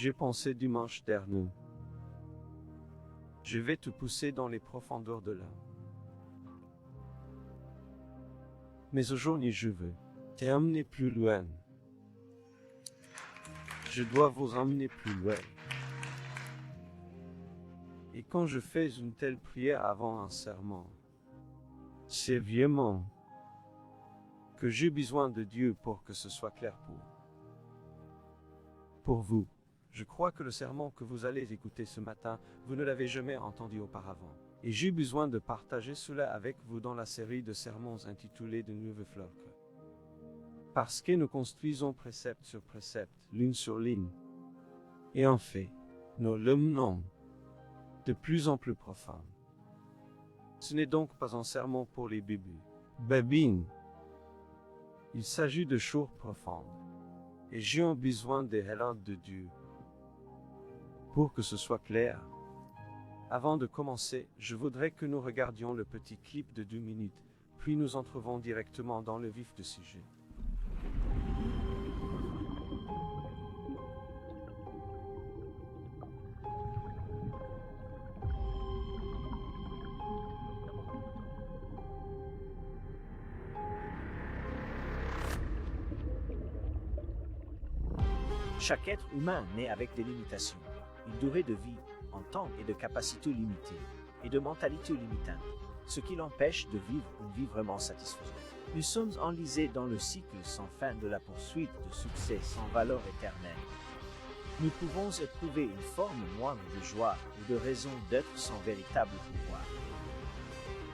J'ai pensé dimanche dernier. Je vais te pousser dans les profondeurs de l'âme. Mais aujourd'hui je veux t'emmener plus loin. Je dois vous emmener plus loin. Et quand je fais une telle prière avant un serment, c'est vraiment que j'ai besoin de Dieu pour que ce soit clair pour vous. Je crois que le sermon que vous allez écouter ce matin, vous ne l'avez jamais entendu auparavant. Et j'ai besoin de partager cela avec vous dans la série de sermons intitulée De Nouvelles Fleurs. Parce que nous construisons précepte sur précepte, l'une sur l'une. Et en fait, nous l'emmenons de plus en plus profond. Ce n'est donc pas un sermon pour les babines. Il s'agit de choses profondes. Et j'ai besoin des talents de Dieu. Pour que ce soit clair, avant de commencer, je voudrais que nous regardions le petit clip de 2 minutes, puis nous entrerons directement dans le vif du sujet. Chaque être humain naît avec des limitations, une durée de vie en temps et de capacités limitées, et de mentalité limitante, ce qui l'empêche de vivre une vie vraiment satisfaisante. Nous sommes enlisés dans le cycle sans fin de la poursuite de succès sans valeur éternelle. Nous pouvons éprouver une forme moindre de joie ou de raison d'être sans véritable pouvoir.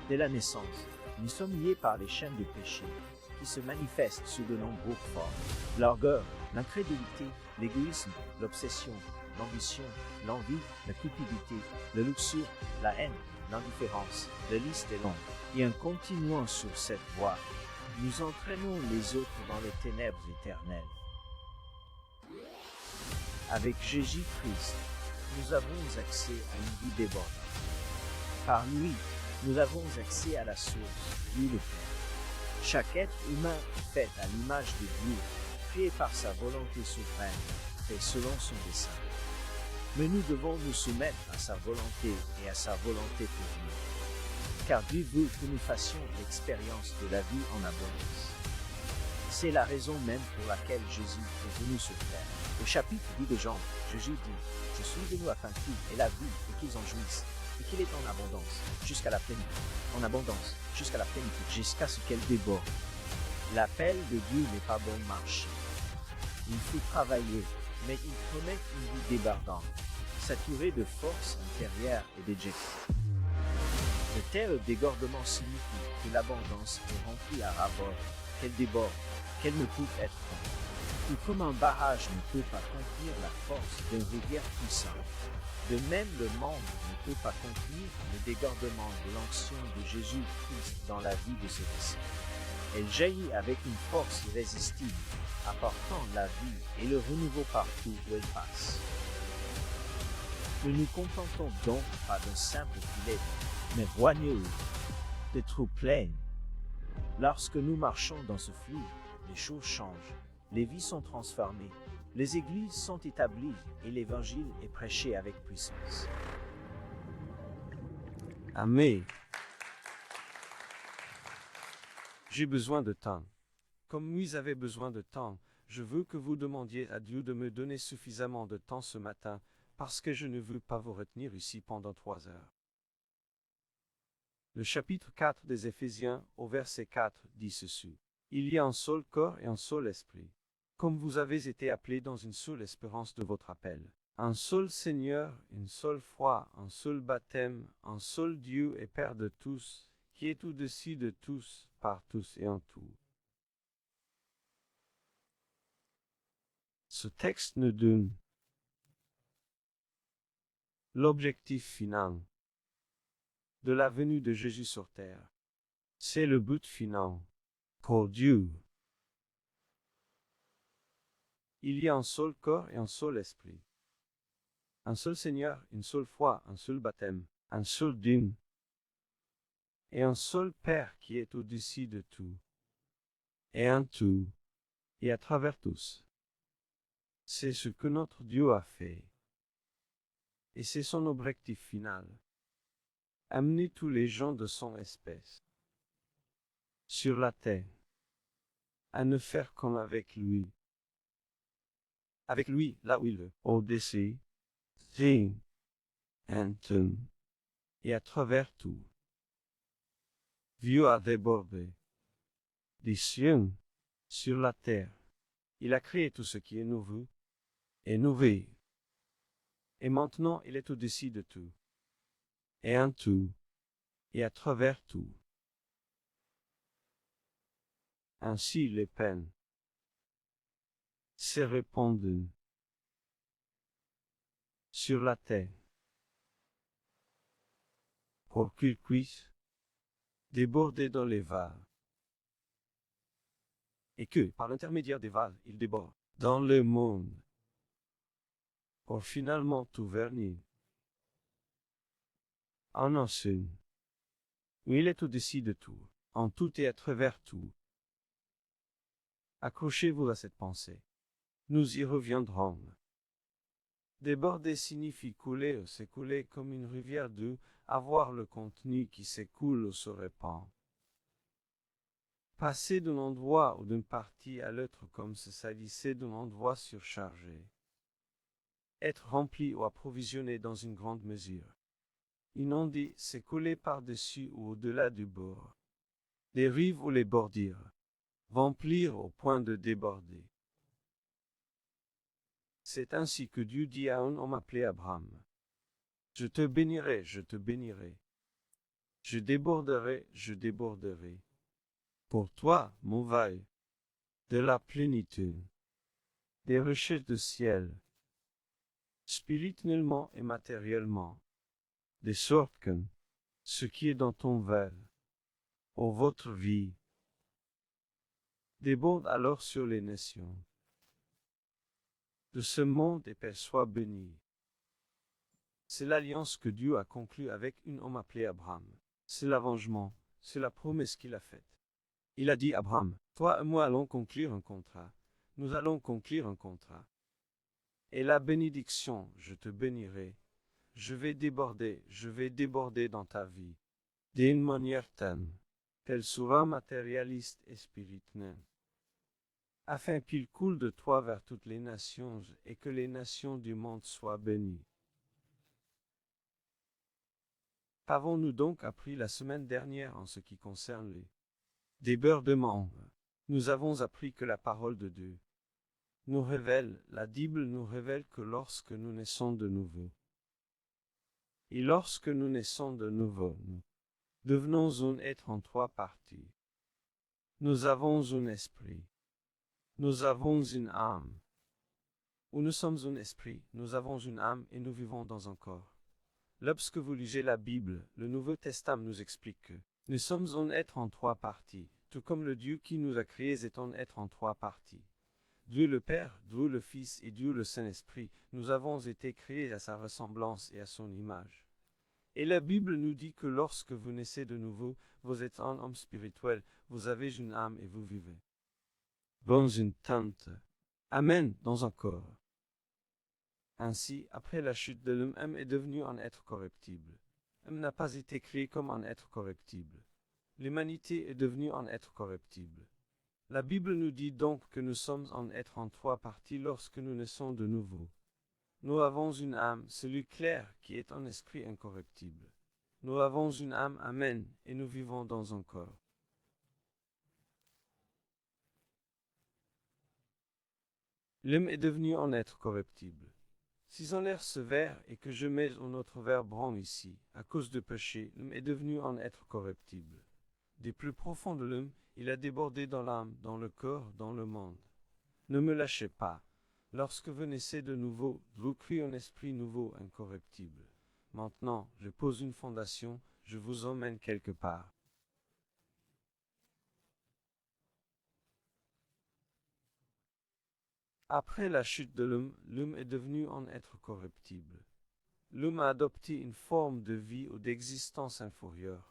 Dès la naissance, nous sommes liés par les chaînes de péché, qui se manifestent sous de nombreuses formes. L'orgueil, l'incrédulité, l'égoïsme, l'obsession, l'ambition, l'envie, la cupidité, la luxure, la haine, l'indifférence. La liste est longue. Et en continuant sur cette voie, nous entraînons les autres dans les ténèbres éternelles. Avec Jésus-Christ, nous avons accès à une vie débordante. Par lui, nous avons accès à la source, lui le Père. Chaque être humain est fait à l'image de Dieu, créé par sa volonté souveraine, fait selon son dessein. Mais nous devons nous soumettre à sa volonté et à sa volonté pour nous. Car Dieu veut que nous fassions l'expérience de la vie en abondance. C'est la raison même pour laquelle Jésus est venu sur terre. Au chapitre 10 de Jean, Jésus dit « Je suis venu afin qu'ils aient la vie et qu'ils en jouissent, et qu'il est en abondance, jusqu'à la plénitude, en abondance, jusqu'à la plénitude, jusqu'à ce qu'elle déborde. » L'appel de Dieu n'est pas bon marché. Il faut travailler, mais il promet une vie débordante, saturée de force intérieure et d'objectifs. De tels débordements signifient que l'abondance est remplie à ras-bord, qu'elle déborde, qu'elle ne peut être contenue. Tout comme un barrage ne peut pas contenir la force d'une rivière puissante, de même le monde ne peut pas contenir le débordement de l'onction de Jésus-Christ dans la vie de ses disciples. Elle jaillit avec une force irrésistible, apportant la vie et le renouveau partout où elle passe. Ne nous contentons donc pas d'un simple filet, mais voignons des trous pleins. Lorsque nous marchons dans ce flux, les choses changent, les vies sont transformées, les églises sont établies et l'évangile est prêché avec puissance. Amen. J'ai besoin de temps. Comme vous avez besoin de temps, je veux que vous demandiez à Dieu de me donner suffisamment de temps ce matin, parce que je ne veux pas vous retenir ici pendant 3 heures. Le chapitre 4 des Éphésiens, au verset 4, dit ceci. Il y a un seul corps et un seul esprit. Comme vous avez été appelés dans une seule espérance de votre appel. Un seul Seigneur, une seule foi, un seul baptême, un seul Dieu et Père de tous, qui est au-dessus de tous, par tous et en tout. Ce texte nous donne l'objectif final de la venue de Jésus sur terre. C'est le but final pour Dieu. Il y a un seul corps et un seul esprit. Un seul Seigneur, une seule foi, un seul baptême, un seul Dieu, et un seul Père qui est au-dessus de tout, et en tout, et à travers tous. C'est ce que notre Dieu a fait. Et c'est son objectif final. Amener tous les gens de son espèce sur la terre à ne faire comme avec lui. Avec lui, là où il est, au-dessus, et à travers tout. Dieu a débordé des cieux sur la terre. Il a créé tout ce qui est nouveau et nouveau. Et maintenant, il est au-dessus de tout. Et en tout. Et à travers tout. Ainsi les peines se répandent sur la terre pour qu'ils puissent déborder dans les vases. Et que, par l'intermédiaire des vases, ils débordent dans le monde pour finalement tout vernir en un seul, où il est au-dessus de tout, en tout et à travers tout. Accrochez-vous à cette pensée. Nous y reviendrons. Déborder signifie couler ou s'écouler comme une rivière d'eau, avoir le contenu qui s'écoule ou se répand. Passer d'un endroit ou d'une partie à l'autre comme se salisser d'un endroit surchargé. Être rempli ou approvisionné dans une grande mesure. Inonder, s'écouler par-dessus ou au-delà du bord. Les rives ou les bordures. Remplir au point de déborder. C'est ainsi que Dieu dit à un homme appelé Abraham. Je te bénirai, je te bénirai. Je déborderai, je déborderai. Pour toi, mon vaille, de la plénitude, des richesses du ciel, spirituellement et matériellement, de sorte que ce qui est dans ton verre, ô votre vie, déborde alors sur les nations de ce monde et perçoit béni. C'est l'alliance que Dieu a conclue avec un homme appelé Abraham. C'est l'avengement, c'est la promesse qu'il a faite. Il a dit à Abraham, toi et moi allons conclure un contrat. Nous allons conclure un contrat. Et la bénédiction, je te bénirai. Je vais déborder dans ta vie. D'une manière telle qu'elle sera matérialiste et spirituelle. Afin qu'il coule de toi vers toutes les nations et que les nations du monde soient bénies. Qu'avons-nous donc appris la semaine dernière en ce qui concerne les débordements? Nous avons appris que la parole de Dieu nous révèle, la Bible nous révèle que lorsque nous naissons de nouveau, et lorsque nous naissons de nouveau, nous devenons un être en trois parties. Nous avons un esprit, nous avons une âme. Où nous sommes un esprit, nous avons une âme et nous vivons dans un corps. Lorsque vous lisez la Bible, le Nouveau Testament nous explique que nous sommes un être en trois parties, tout comme le Dieu qui nous a créés est un être en trois parties. Dieu le Père, Dieu le Fils et Dieu le Saint-Esprit, nous avons été créés à sa ressemblance et à son image. Et la Bible nous dit que lorsque vous naissez de nouveau, vous êtes un homme spirituel, vous avez une âme et vous vivez dans une tente. Amen, dans un corps. Ainsi, après la chute de l'homme, est devenu un être corruptible. L'homme n'a pas été créé comme un être corruptible. L'humanité est devenue un être corruptible. La Bible nous dit donc que nous sommes un être en trois parties lorsque nous naissons de nouveau. Nous avons une âme, celui clair, qui est un esprit incorruptible. Nous avons une âme, amen, et nous vivons dans un corps. L'homme est devenu un être corruptible. Si j'enlève ce verre et que je mets un autre verre brun ici, à cause du péché, l'homme est devenu un être corruptible. Des plus profonds de l'homme, il a débordé dans l'âme, dans le corps, dans le monde. Ne me lâchez pas. Lorsque vous naissez de nouveau, vous créez un esprit nouveau, incorruptible. Maintenant, je pose une fondation, je vous emmène quelque part. Après la chute de l'homme, l'homme est devenu un être corruptible. L'homme a adopté une forme de vie ou d'existence inférieure.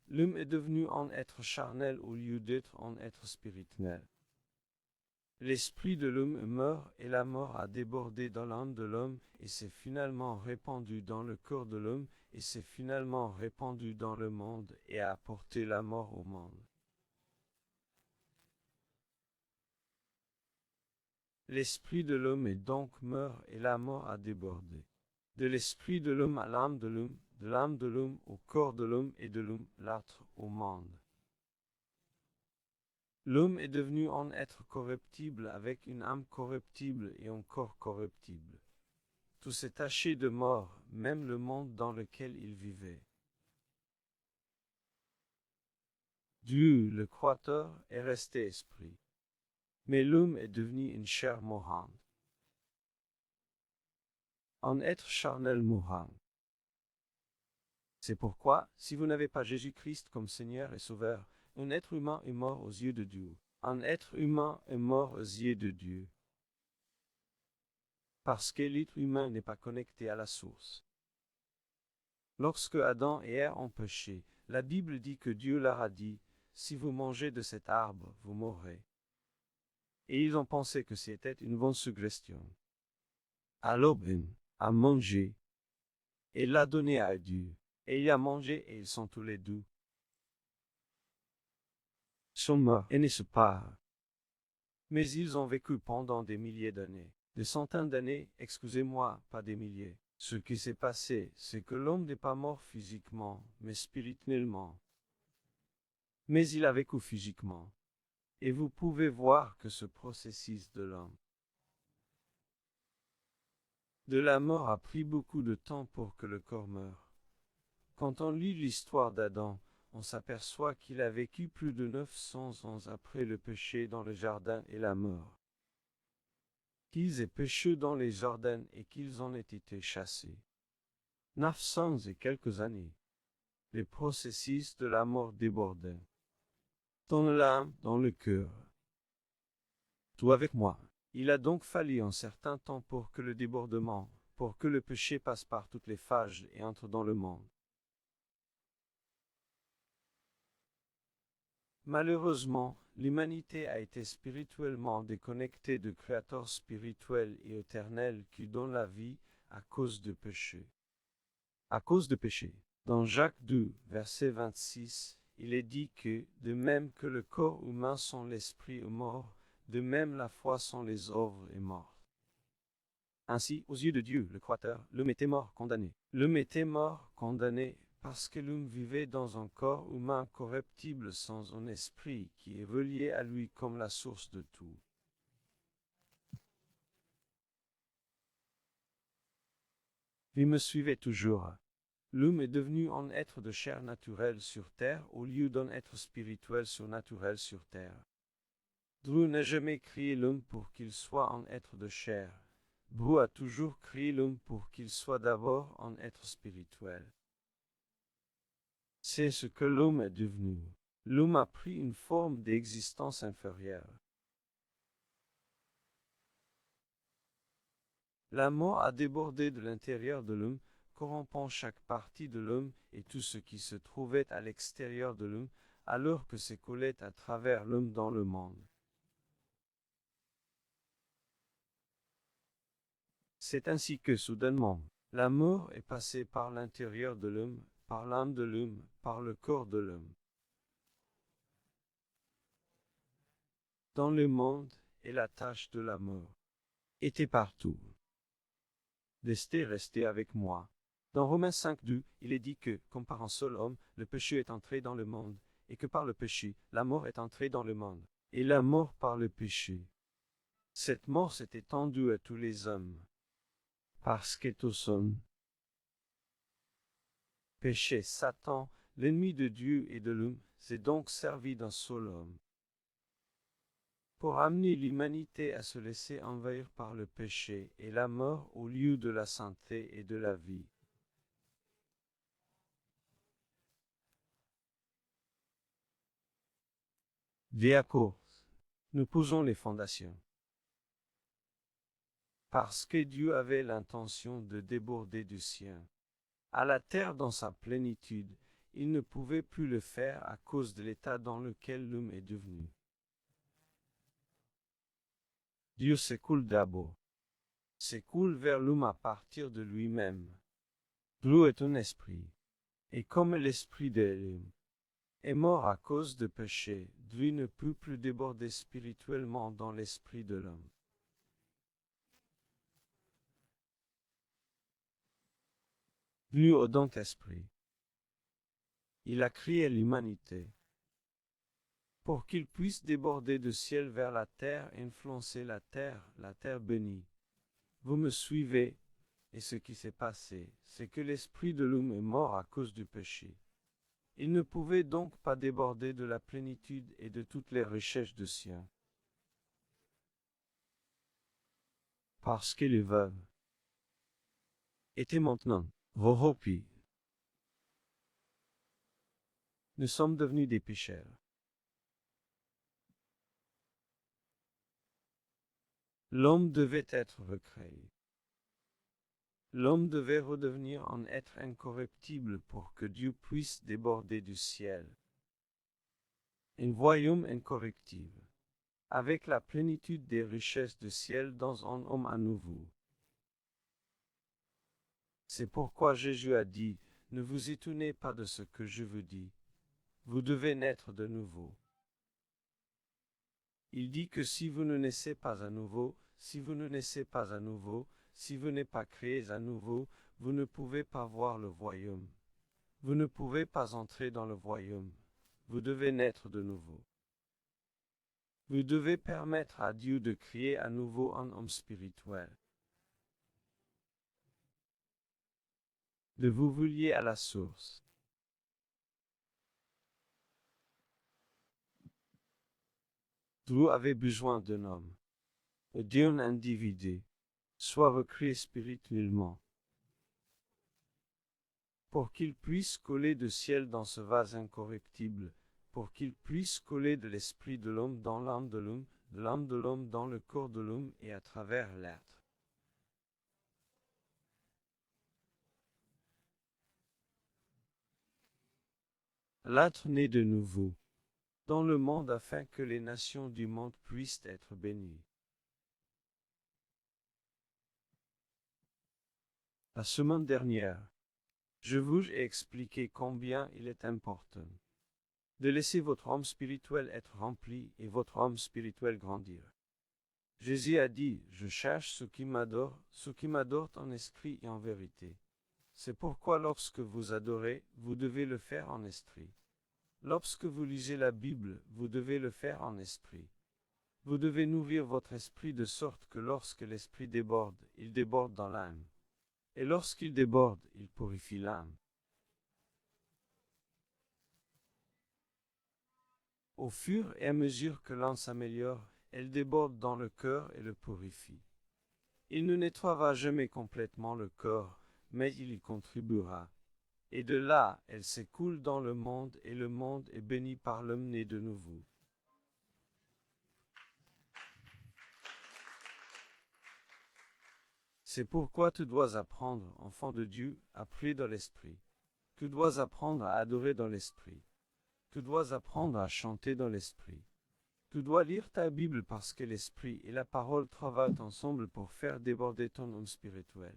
L'homme est devenu un être charnel au lieu d'être un être spirituel. L'esprit de l'homme meurt et la mort a débordé dans l'âme de l'homme et s'est finalement répandu dans le corps de l'homme et s'est finalement répandu dans le monde et a apporté la mort au monde. L'esprit de l'homme est donc mort et la mort a débordé. De l'esprit de l'homme à l'âme de l'homme, de l'âme de l'homme au corps de l'homme et de l'homme, l'être au monde. L'homme est devenu un être corruptible avec une âme corruptible et un corps corruptible. Tout s'est taché de mort, même le monde dans lequel il vivait. Dieu, le Créateur, est resté esprit. Mais l'homme est devenu une chair mourante. Un être charnel mourant. C'est pourquoi, si vous n'avez pas Jésus-Christ comme Seigneur et Sauveur, un être humain est mort aux yeux de Dieu. Un être humain est mort aux yeux de Dieu. Parce que l'être humain n'est pas connecté à la source. Lorsque Adam et Ève ont péché, la Bible dit que Dieu leur a dit, « Si vous mangez de cet arbre, vous mourrez. » Et ils ont pensé que c'était une bonne suggestion. Alors l'homme a mangé, et l'a donné à Dieu, et il a mangé et ils sont tous les deux sont morts et ne se pas. Mais ils ont vécu pendant des milliers d'années, des centaines d'années, excusez-moi, pas des milliers. Ce qui s'est passé, c'est que l'homme n'est pas mort physiquement, mais spirituellement. Mais il a vécu physiquement. Et vous pouvez voir que ce processus de l'homme, de la mort a pris beaucoup de temps pour que le corps meure. Quand on lit l'histoire d'Adam, on s'aperçoit qu'il a vécu plus de 900 ans après le péché dans le jardin et la mort. Qu'ils aient péché dans les jardins et qu'ils en aient été chassés. 900 et quelques années. Les processus de la mort débordaient. Dans l'âme, dans le cœur. Tout avec moi. Il a donc fallu un certain temps pour que le débordement, pour que le péché passe par toutes les phases et entre dans le monde. Malheureusement, l'humanité a été spirituellement déconnectée du Créateur spirituel et éternel qui donne la vie à cause du péché. À cause du péché. Dans Jacques 2, verset 26, il est dit que, de même que le corps humain sans l'esprit est mort, de même la foi sans les œuvres est morte. Ainsi, aux yeux de Dieu, le Créateur, l'homme était mort, condamné. L'homme était mort, condamné, parce que l'homme vivait dans un corps humain corruptible sans un esprit qui est relié à lui comme la source de tout. Vous me suivez toujours. L'homme est devenu un être de chair naturelle sur terre au lieu d'un être spirituel surnaturel sur terre. Dieu n'a jamais créé l'homme pour qu'il soit un être de chair. Dieu a toujours créé l'homme pour qu'il soit d'abord un être spirituel. C'est ce que l'homme est devenu. L'homme a pris une forme d'existence inférieure. La mort a débordé de l'intérieur de l'homme, corrompant chaque partie de l'homme et tout ce qui se trouvait à l'extérieur de l'homme, alors que s'écoulait à travers l'homme dans le monde. C'est ainsi que soudainement, la mort est passée par l'intérieur de l'homme, par l'âme de l'homme, par le corps de l'homme. Dans le monde, et la tâche de la mort était partout. Restez avec moi. Dans Romains 5:2, il est dit que, comme par un seul homme, le péché est entré dans le monde, et que par le péché, la mort est entrée dans le monde, et la mort par le péché. Cette mort s'est étendue à tous les hommes. Parce que tous hommes péché, Satan, l'ennemi de Dieu et de l'homme, s'est donc servi d'un seul homme. Pour amener l'humanité à se laisser envahir par le péché et la mort au lieu de la santé et de la vie. Via course, nous posons les fondations. Parce que Dieu avait l'intention de déborder du sien à la terre dans sa plénitude, il ne pouvait plus le faire à cause de l'état dans lequel l'homme est devenu. Dieu s'écoule d'abord. S'écoule vers l'homme à partir de lui-même. Dieu est un esprit. Et comme l'esprit de l'homme est mort à cause de péché, Dieu ne peut plus déborder spirituellement dans l'esprit de l'homme. Dieu au Saint-Esprit. Il a créé l'humanité pour qu'il puisse déborder du ciel vers la terre et influencer la terre bénie. Vous me suivez, et ce qui s'est passé, c'est que l'esprit de l'homme est mort à cause du péché. Il ne pouvait donc pas déborder de la plénitude et de toutes les richesses du ciel. Parce qu'il est veuve. Et maintenant, Rohopi. Nous sommes devenus des pécheurs. L'homme devait être recréé. L'homme devait redevenir un être incorruptible pour que Dieu puisse déborder du ciel. Un royaume incorruptible, avec la plénitude des richesses du ciel dans un homme à nouveau. C'est pourquoi Jésus a dit, ne vous étonnez pas de ce que je vous dis. Vous devez naître de nouveau. Il dit que si vous ne naissez pas à nouveau, si vous ne naissez pas à nouveau, si vous n'êtes pas créés à nouveau, vous ne pouvez pas voir le royaume. Vous ne pouvez pas entrer dans le royaume. Vous devez naître de nouveau. Vous devez permettre à Dieu de créer à nouveau un homme spirituel. De vous vouliez à la source. Dieu avait besoin d'un homme, et d'un individu, soit recréé spirituellement, pour qu'il puisse coller du ciel dans ce vase incorruptible, pour qu'il puisse coller de l'esprit de l'homme dans l'âme de l'homme, de l'âme de l'homme dans le corps de l'homme et à travers l'être. L'être né de nouveau dans le monde afin que les nations du monde puissent être bénies. La semaine dernière, je vous ai expliqué combien il est important de laisser votre homme spirituel être rempli et votre homme spirituel grandir. Jésus a dit, je cherche ceux qui m'adorent en esprit et en vérité. C'est pourquoi lorsque vous adorez, vous devez le faire en esprit. Lorsque vous lisez la Bible, vous devez le faire en esprit. Vous devez nourrir votre esprit de sorte que lorsque l'esprit déborde, il déborde dans l'âme. Et lorsqu'il déborde, il purifie l'âme. Au fur et à mesure que l'âme s'améliore, elle déborde dans le cœur et le purifie. Il ne nettoiera jamais complètement le corps, mais il y contribuera. Et de là, elle s'écoule dans le monde et le monde est béni par l'homme né de nouveau. C'est pourquoi tu dois apprendre, enfant de Dieu, à prier dans l'esprit. Tu dois apprendre à adorer dans l'esprit. Tu dois apprendre à chanter dans l'esprit. Tu dois lire ta Bible parce que l'esprit et la parole travaillent ensemble pour faire déborder ton homme spirituel.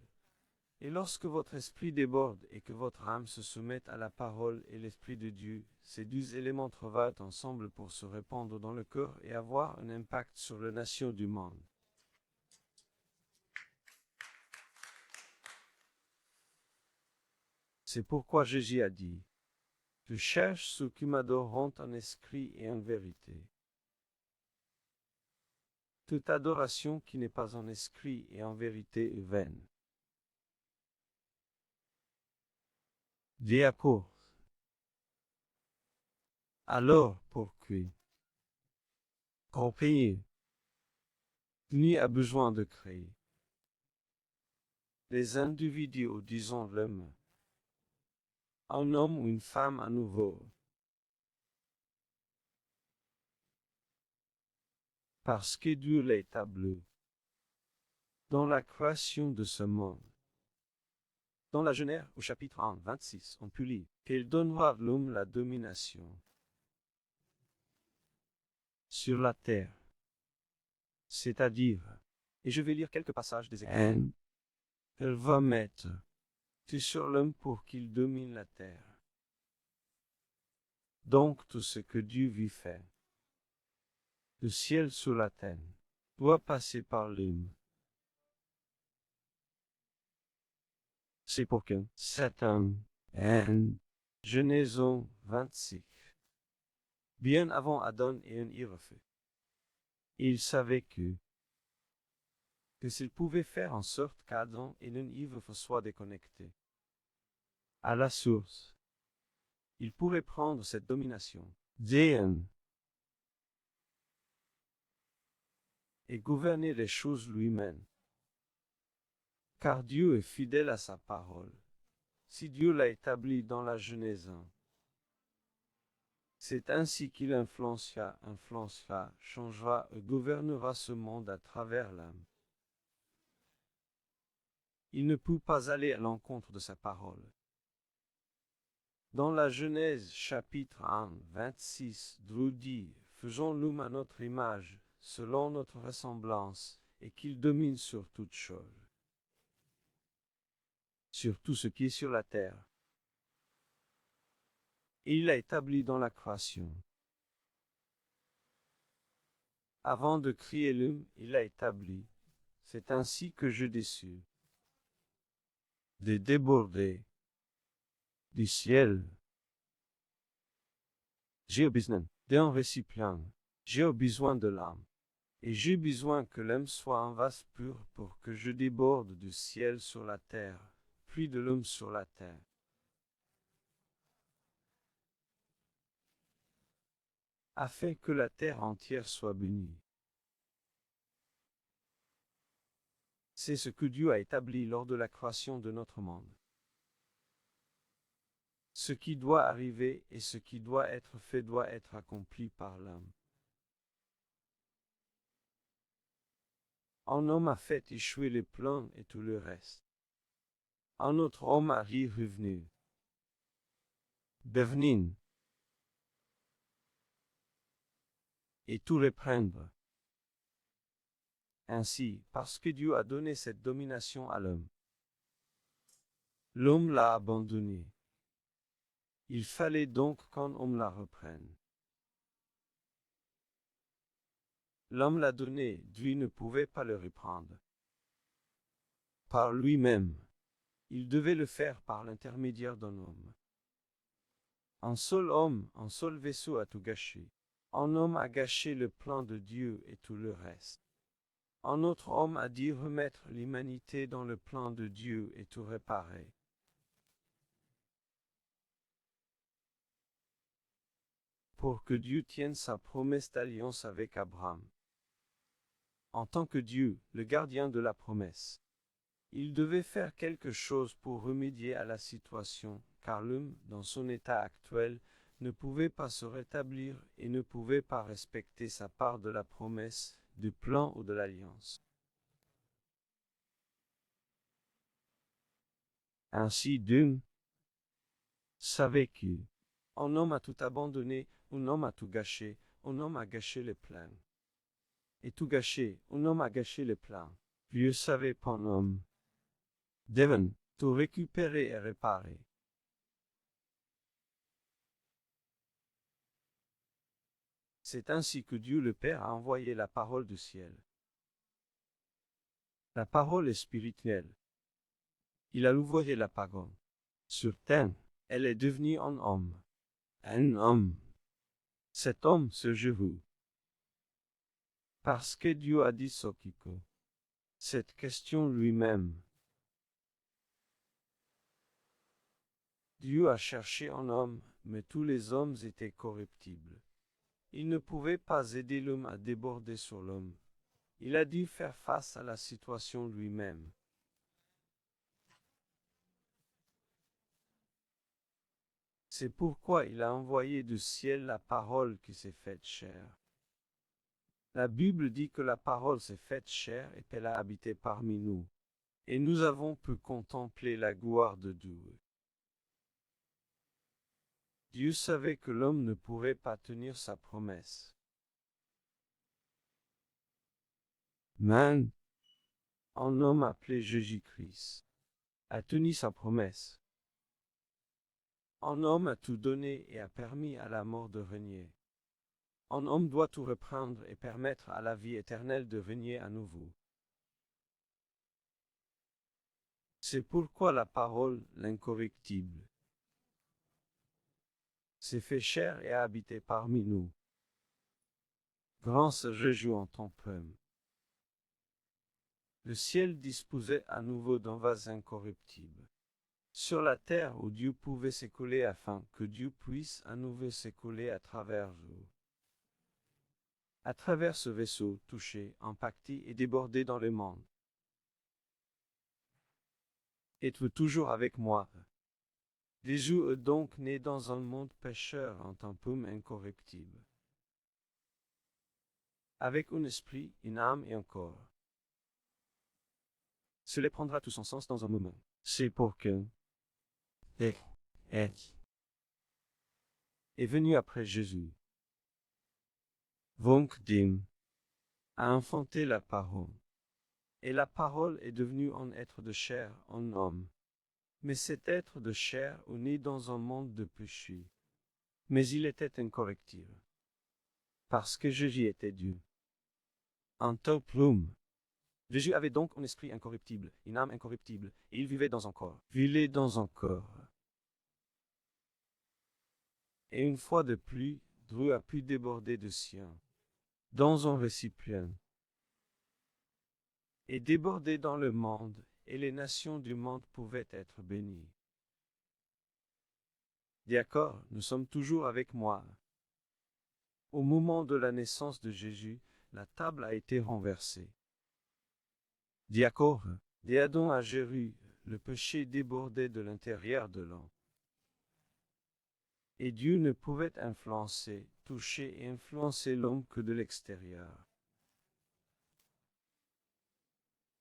Et lorsque votre esprit déborde et que votre âme se soumette à la parole et l'esprit de Dieu, ces deux éléments travaillent ensemble pour se répandre dans le cœur et avoir un impact sur les nations du monde. C'est pourquoi Jésus a dit, je cherche ceux qui m'adoreront en esprit et en vérité. Toute adoration qui n'est pas en esprit et en vérité est vaine. Diacos. Alors, pourquoi? Pour payer. Ni a besoin de créer. Les individus, disons l'homme. Un homme ou une femme à nouveau. Parce que Dieu l'a établi dans la création de ce monde. Dans la Genèse, au chapitre 1, 26, on peut lire qu'il donnera à l'homme la domination sur la terre. C'est-à-dire, et je vais lire quelques passages des Écritures. Elle va mettre tout sur l'homme pour qu'il domine la terre. Donc tout ce que Dieu veut faire, le ciel sur la terre, doit passer par l'homme. C'est pour que cet homme, en Genèse 26, bien avant Adam et Ève, il savait que s'il pouvait faire en sorte qu'Adam et Ève soient déconnectés à la source, il pourrait prendre cette domination d'Éon et gouverner les choses lui-même. Car Dieu est fidèle à sa parole. Si Dieu l'a établi dans la Genèse 1, c'est ainsi qu'il influencera, changera et gouvernera ce monde à travers l'âme. Il ne peut pas aller à l'encontre de sa parole. Dans la Genèse chapitre 1, 26, Dieu dit, faisons l'homme à notre image, selon notre ressemblance, et qu'il domine sur toutes choses, sur tout ce qui est sur la terre. Et il l'a établi dans la création. Avant de créer l'homme, il l'a établi. C'est ainsi que je déçus de déborder du ciel. J'ai besoin d'un récipient. J'ai besoin de l'âme. Et j'ai besoin que l'homme soit un vase pur pour que je déborde du ciel sur la terre, puis de l'homme sur la terre. Afin que la terre entière soit bénie. C'est ce que Dieu a établi lors de la création de notre monde. Ce qui doit arriver et ce qui doit être fait doit être accompli par l'homme. Un homme a fait échouer les plans et tout le reste. Un autre homme a revenu. Devenir. Et tout reprendre. Ainsi, parce que Dieu a donné cette domination à l'homme, l'homme l'a abandonné. Il fallait donc qu'un homme la reprenne. L'homme l'a donné, Dieu ne pouvait pas le reprendre. Par lui-même, il devait le faire par l'intermédiaire d'un homme. Un seul homme, un seul vaisseau a tout gâché. Un homme a gâché le plan de Dieu et tout le reste. Un autre homme a dit remettre l'humanité dans le plan de Dieu et tout réparer. Pour que Dieu tienne sa promesse d'alliance avec Abraham. En tant que Dieu, le gardien de la promesse, il devait faire quelque chose pour remédier à la situation, car l'homme, dans son état actuel, ne pouvait pas se rétablir et ne pouvait pas respecter sa part de la promesse, du plan ou de l'alliance. Ainsi Dieu savait que un homme a tout abandonné, un homme a tout gâché, un homme a gâché les plans. Et tout gâché, un homme a gâché les plans. Dieu savait qu'un homme devait tout récupérer et réparer. C'est ainsi que Dieu le Père a envoyé la parole du ciel. La parole est spirituelle. Il a ouvert la parole. Sur terre, elle est devenue un homme. Un homme. Cet homme se Jésus. Parce que Dieu a dit s'occuper. Cette question lui-même. Dieu a cherché un homme, mais tous les hommes étaient corruptibles. Il ne pouvait pas aider l'homme à déborder sur l'homme. Il a dû faire face à la situation lui-même. C'est pourquoi il a envoyé du ciel la parole qui s'est faite chair. La Bible dit que la parole s'est faite chair et qu'elle a habité parmi nous. Et nous avons pu contempler la gloire de Dieu. Dieu savait que l'homme ne pourrait pas tenir sa promesse. Man, un homme appelé Jésus-Christ, a tenu sa promesse. Un homme a tout donné et a permis à la mort de régner. Un homme doit tout reprendre et permettre à la vie éternelle de régner à nouveau. C'est pourquoi la parole, l'incorruptible, s'est fait chair et a habité parmi nous. Grand se réjouit en ton prême. Le ciel disposait à nouveau d'un vase incorruptible. Sur la terre où Dieu pouvait s'écouler afin que Dieu puisse à nouveau s'écouler à travers vous. À travers ce vaisseau touché, impacté et débordé dans le monde. Êtes-vous toujours avec moi? Jésus est donc né dans un monde pécheur en un pomme incorruptible. Avec un esprit, une âme et un corps. Cela prendra tout son sens dans un moment. C'est pour que est venu après Jésus. Vongdim a enfanté la parole. Et la parole est devenue un être de chair, un homme. Mais cet être de chair est né dans un monde de péché. Mais il était incorruptible. Parce que Jésus était Dieu. En telle plume. Jésus avait donc un esprit incorruptible, une âme incorruptible, et il vivait dans un corps. Vivait dans un corps. Et une fois de plus, Dieu a pu déborder de sien, dans un récipient, et déborder dans le monde, et les nations du monde pouvaient être bénies. D'accord, nous sommes toujours avec moi. Au moment de la naissance de Jésus, la table a été renversée. D'accord, d'Adam à Jésus, le péché débordait de l'intérieur de l'homme. Et Dieu ne pouvait influencer, toucher et influencer l'homme que de l'extérieur.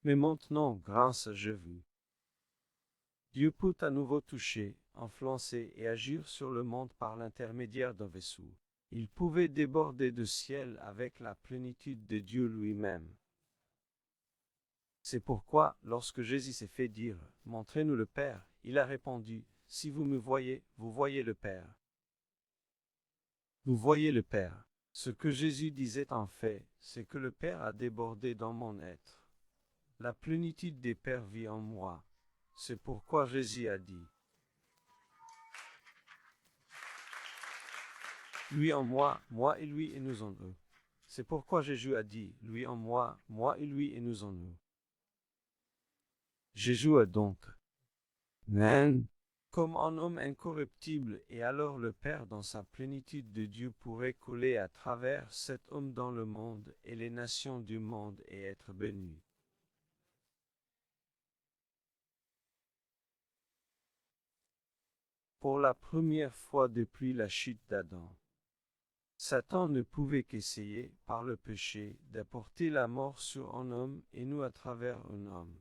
Mais maintenant, grâce à Jésus, Dieu peut à nouveau toucher, influencer et agir sur le monde par l'intermédiaire d'un vaisseau. Il pouvait déborder du ciel avec la plénitude de Dieu lui-même. C'est pourquoi, lorsque Jésus s'est fait dire « Montrez-nous le Père », il a répondu « Si vous me voyez, vous voyez le Père. » Vous voyez le Père. Ce que Jésus disait en fait, c'est que le Père a débordé dans mon être. La plénitude des Pères vit en moi. C'est pourquoi Jésus a dit « Lui en moi, moi et lui et nous en eux. » C'est pourquoi Jésus a dit « Lui en moi, moi et lui et nous en eux. » Jésus a donc, comme un homme incorruptible, et alors le Père dans sa plénitude de Dieu pourrait couler à travers cet homme dans le monde et les nations du monde et être béni. Pour la première fois depuis la chute d'Adam, Satan ne pouvait qu'essayer, par le péché, d'apporter la mort sur un homme et nous à travers un homme.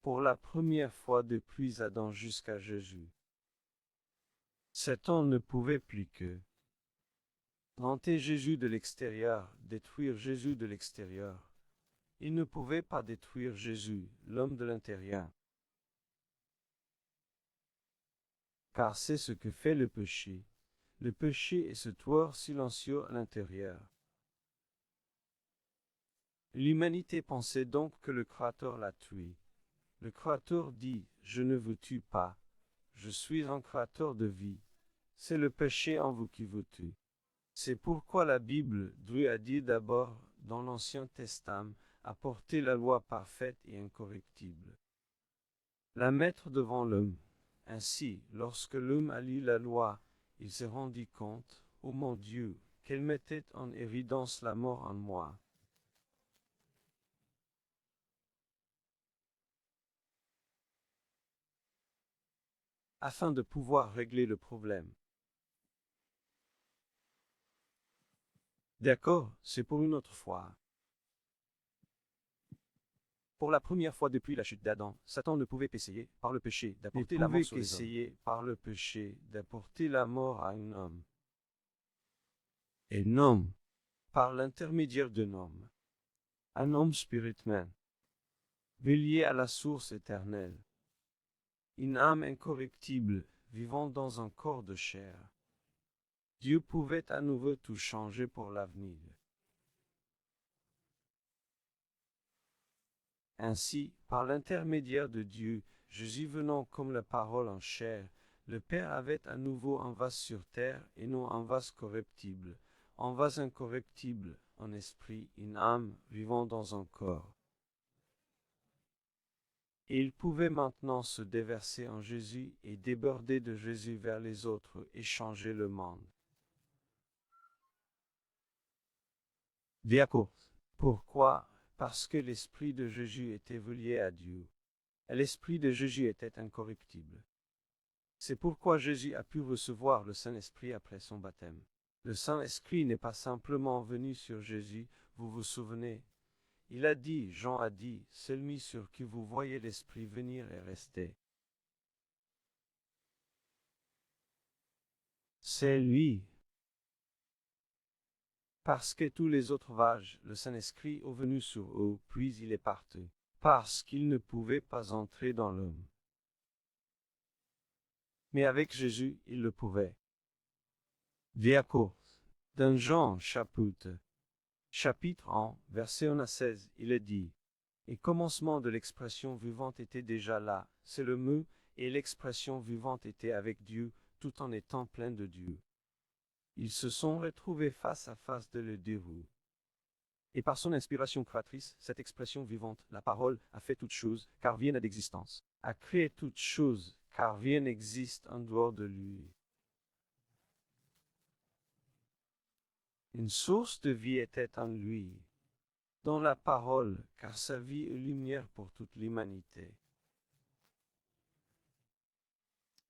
Pour la première fois depuis Adam jusqu'à Jésus, Satan ne pouvait plus que tenter Jésus de l'extérieur, détruire Jésus de l'extérieur. Il ne pouvait pas détruire Jésus, l'homme de l'intérieur. Car c'est ce que fait le péché. Le péché est ce tueur silencieux à l'intérieur. L'humanité pensait donc que le Créateur l'a tué. Le Créateur dit, je ne vous tue pas, je suis un Créateur de vie. C'est le péché en vous qui vous tue. C'est pourquoi la Bible, Dieu a dit d'abord, dans l'Ancien Testament, apporter la loi parfaite et incorruptible. La mettre devant l'homme. Ainsi, lorsque l'homme a lu la loi, il se rendit compte, ô mon Dieu, qu'elle mettait en évidence la mort en moi. Afin de pouvoir régler le problème. D'accord, c'est pour une autre fois. Pour la première fois depuis la chute d'Adam, Satan ne pouvait qu'essayer, par le péché, d'apporter la mort sur les hommes. Par le péché, d'apporter la mort à un homme. Et un homme, par l'intermédiaire d'un homme. Un homme spirituel, lié à la source éternelle. Une âme incorruptible, vivant dans un corps de chair. Dieu pouvait à nouveau tout changer pour l'avenir. Ainsi, par l'intermédiaire de Dieu, Jésus venant comme la parole en chair, le Père avait à nouveau un vase sur terre et non un vase corruptible, un vase incorruptible, un esprit, une âme vivant dans un corps. Et il pouvait maintenant se déverser en Jésus et déborder de Jésus vers les autres et changer le monde. D'accord. Pourquoi? Parce que l'esprit de Jésus était lié à Dieu. Et l'esprit de Jésus était incorruptible. C'est pourquoi Jésus a pu recevoir le Saint-Esprit après son baptême. Le Saint-Esprit n'est pas simplement venu sur Jésus, vous vous souvenez? Il a dit, Jean a dit, celui sur qui vous voyez l'Esprit venir et rester. C'est lui. Parce que tous les autres vages, le Saint-Esprit est venu sur eux, puis il est parti. Parce qu'il ne pouvait pas entrer dans l'homme. Mais avec Jésus, il le pouvait. D'accord. Dans Jean chapitre 1, verset 1 à 16, il est dit, « Et commencement de l'expression vivante était déjà là, c'est le mot, et l'expression vivante était avec Dieu, tout en étant plein de Dieu. Ils se sont retrouvés face à face de le dérout. Et par son inspiration créatrice, cette expression vivante, la parole, a fait toute chose, car rien n'a d'existence, a créé toute chose, car rien n'existe en dehors de lui. Une source de vie était en lui, dans la parole, car sa vie est lumière pour toute l'humanité.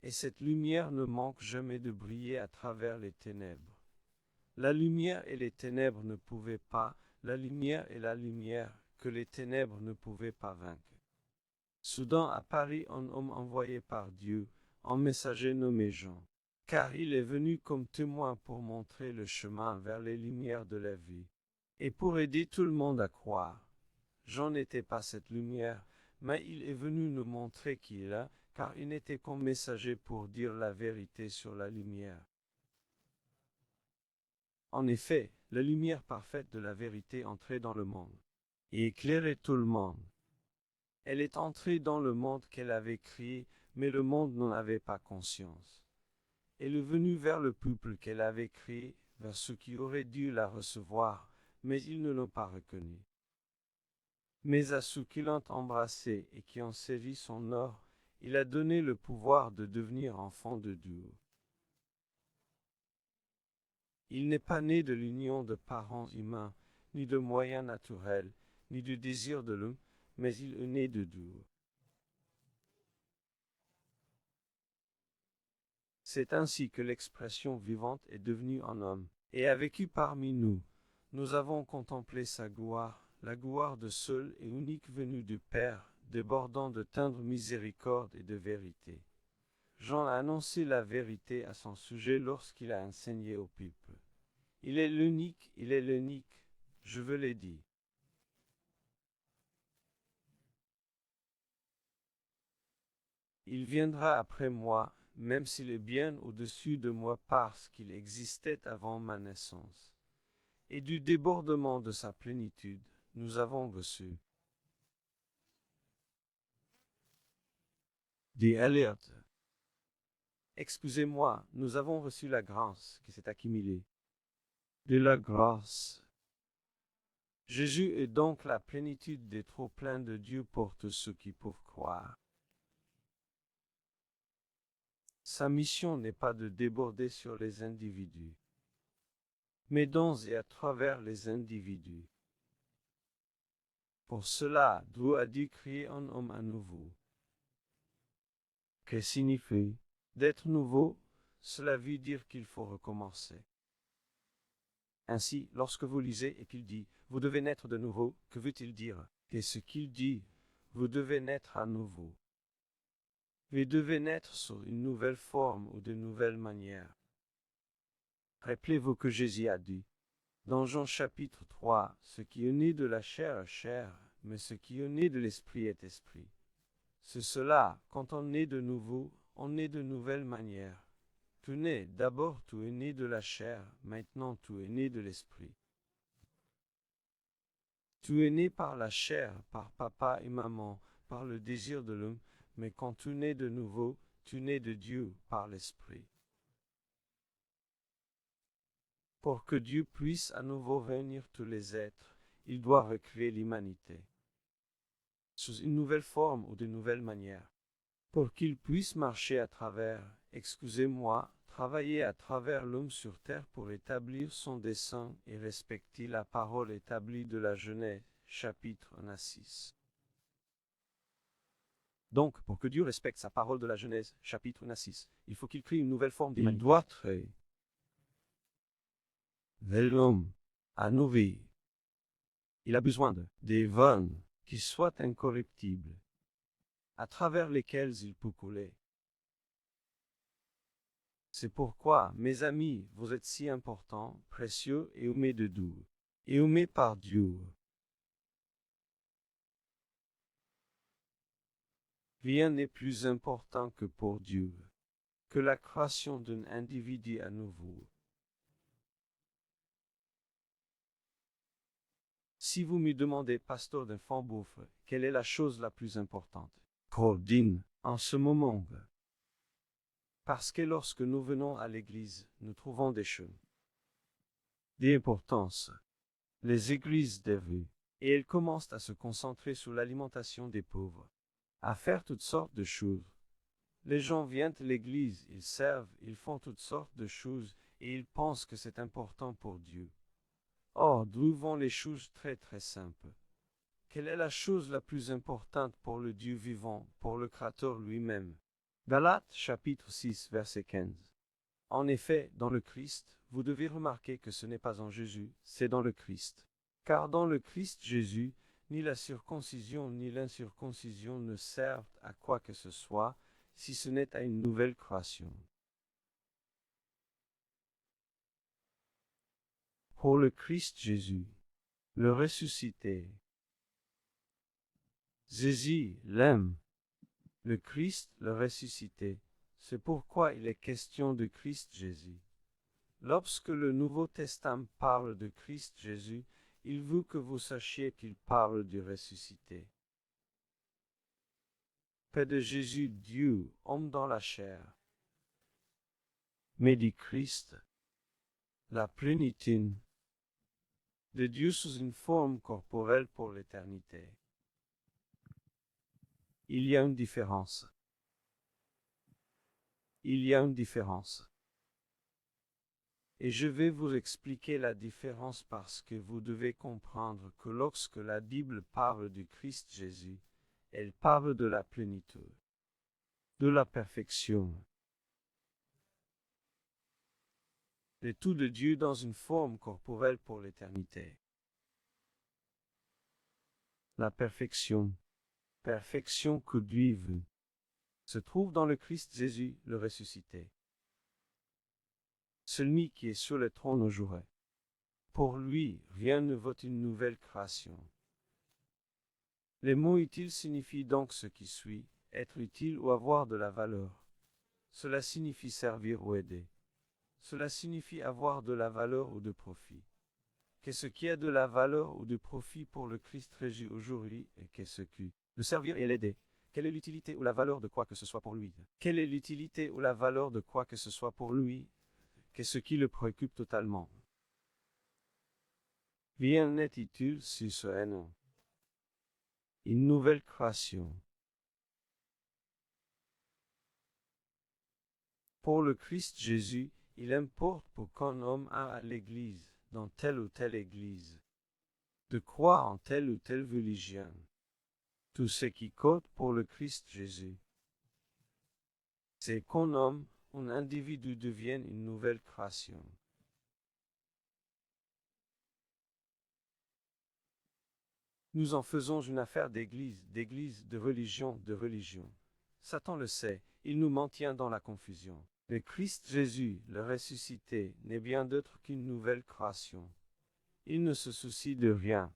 Et cette lumière ne manque jamais de briller à travers les ténèbres. La lumière et les ténèbres ne pouvaient pas, la lumière et la lumière que les ténèbres ne pouvaient pas vaincre. Soudain apparut un homme envoyé par Dieu, un messager nommé Jean, car il est venu comme témoin pour montrer le chemin vers les lumières de la vie, et pour aider tout le monde à croire. Jean n'était pas cette lumière, mais il est venu nous montrer qui il est, car il n'était qu'un messager pour dire la vérité sur la lumière. En effet, la lumière parfaite de la vérité entrait dans le monde, et éclairait tout le monde. Elle est entrée dans le monde qu'elle avait créé, mais le monde n'en avait pas conscience. Elle est venue vers le peuple qu'elle avait créé, vers ceux qui auraient dû la recevoir, mais ils ne l'ont pas reconnue. Mais à ceux qui l'ont embrassé et qui ont servi son or, il a donné le pouvoir de devenir enfants de Dieu. Il n'est pas né de l'union de parents humains, ni de moyens naturels, ni du désir de l'homme, mais il est né de Dieu. C'est ainsi que l'expression vivante est devenue un homme, et a vécu parmi nous. Nous avons contemplé sa gloire, la gloire de seul et unique venu du Père, débordant de tendre miséricorde et de vérité. Jean a annoncé la vérité à son sujet lorsqu'il a enseigné au peuple. Il est l'unique, je vous l'ai dit. Il viendra après moi, même s'il est bien au-dessus de moi parce qu'il existait avant ma naissance. Et du débordement de sa plénitude, nous avons reçu. Dit Eliot. Excusez-moi, nous avons reçu la grâce qui s'est accumulée. De la grâce. Jésus est donc la plénitude des trop-pleins de Dieu pour tous ceux qui peuvent croire. Sa mission n'est pas de déborder sur les individus, mais dans et à travers les individus. Pour cela, Dieu a dû créer un homme à nouveau. Que signifie d'être nouveau? Cela veut dire qu'il faut recommencer. Ainsi, lorsque vous lisez et qu'il dit « Vous devez naître de nouveau », que veut-il dire? Et ce qu'il dit « Vous devez naître à nouveau ». Vous devez naître sous une nouvelle forme ou de nouvelles manières. Rappelez-vous que Jésus a dit Dans Jean chapitre 3, ce qui est né de la chair est chair, mais ce qui est né de l'esprit est esprit. C'est cela, quand on naît de nouveau, on naît de nouvelles manières. Tout naît, d'abord tout est né de la chair, maintenant tout est né de l'esprit. Tout est né par la chair, par papa et maman, par le désir de l'homme, mais quand tout naît de nouveau, tout naît de Dieu par l'esprit. Pour que Dieu puisse à nouveau réunir tous les êtres, il doit recréer l'humanité sous une nouvelle forme ou de nouvelles manières. Pour qu'il puisse marcher à travers, excusez-moi, travailler à travers l'homme sur terre pour établir son dessein et respecter la parole établie de la Genèse, chapitre 1-6. Donc, pour que Dieu respecte sa parole de la Genèse, chapitre 1-6, il faut qu'il crée une nouvelle forme d'humanité. Il doit créer l'homme à nouveau. Il a besoin des vannes qui soient incorruptibles, à travers lesquelles il peut couler. C'est pourquoi, mes amis, vous êtes si importants, précieux et aimés de Dieu, et aimés par Dieu. Rien n'est plus important que pour Dieu, que la création d'un individu à nouveau. Si vous me demandez, pasteur d'enfant beauf, quelle est la chose la plus importante, Claudine, en ce moment, parce que lorsque nous venons à l'église, nous trouvons des choses d'importance. Les églises dévouent, et elles commencent à se concentrer sur l'alimentation des pauvres, à faire toutes sortes de choses. Les gens viennent à l'église, ils servent, ils font toutes sortes de choses, et ils pensent que c'est important pour Dieu. Or, d'où vont les choses très très simples? Quelle est la chose la plus importante pour le Dieu vivant, pour le Créateur lui-même? Galates chapitre 6 verset 15. En effet, dans le Christ, vous devez remarquer que ce n'est pas en Jésus, c'est dans le Christ. Car dans le Christ Jésus, ni la circoncision ni l'incirconcision ne servent à quoi que ce soit, si ce n'est à une nouvelle création. Pour le Christ Jésus, le ressuscité, Jésus l'aime, le Christ le ressuscité, c'est pourquoi il est question de Christ Jésus. Lorsque le Nouveau Testament parle de Christ Jésus, il veut que vous sachiez qu'il parle du ressuscité. Pas de Jésus Dieu, homme dans la chair, mais du Christ, la plénitude de Dieu sous une forme corporelle pour l'éternité. Il y a une différence. Il y a une différence. Et je vais vous expliquer la différence parce que vous devez comprendre que lorsque la Bible parle du Christ Jésus, elle parle de la plénitude, de la perfection, de tout de Dieu dans une forme corporelle pour l'éternité. La perfection que Dieu veut, se trouve dans le Christ Jésus, le ressuscité. Celui qui est sur le trône aujourd'hui. Pour lui, rien ne vaut une nouvelle création. Les mots utiles signifient donc ce qui suit, être utile ou avoir de la valeur. Cela signifie servir ou aider. Cela signifie avoir de la valeur ou de profit. Qu'est-ce qui a de la valeur ou de profit pour le Christ Jésus aujourd'hui et qu'est-ce qui? Le servir et l'aider. Quelle est l'utilité ou la valeur de quoi que ce soit pour lui? Quelle est l'utilité ou la valeur de quoi que ce soit pour lui? Qu'est-ce qui le préoccupe totalement? Rien n'est utile si ce est non. Une nouvelle création. Pour le Christ Jésus, il importe pour qu'un homme a à l'église, dans telle ou telle église, de croire en telle ou telle religion. Tout ce qui compte pour le Christ Jésus, c'est qu'un homme, un individu devienne une nouvelle création. Nous en faisons une affaire d'église, de religion. Satan le sait, il nous maintient dans la confusion. Le Christ Jésus, le ressuscité, n'est bien d'autre qu'une nouvelle création. Il ne se soucie de rien.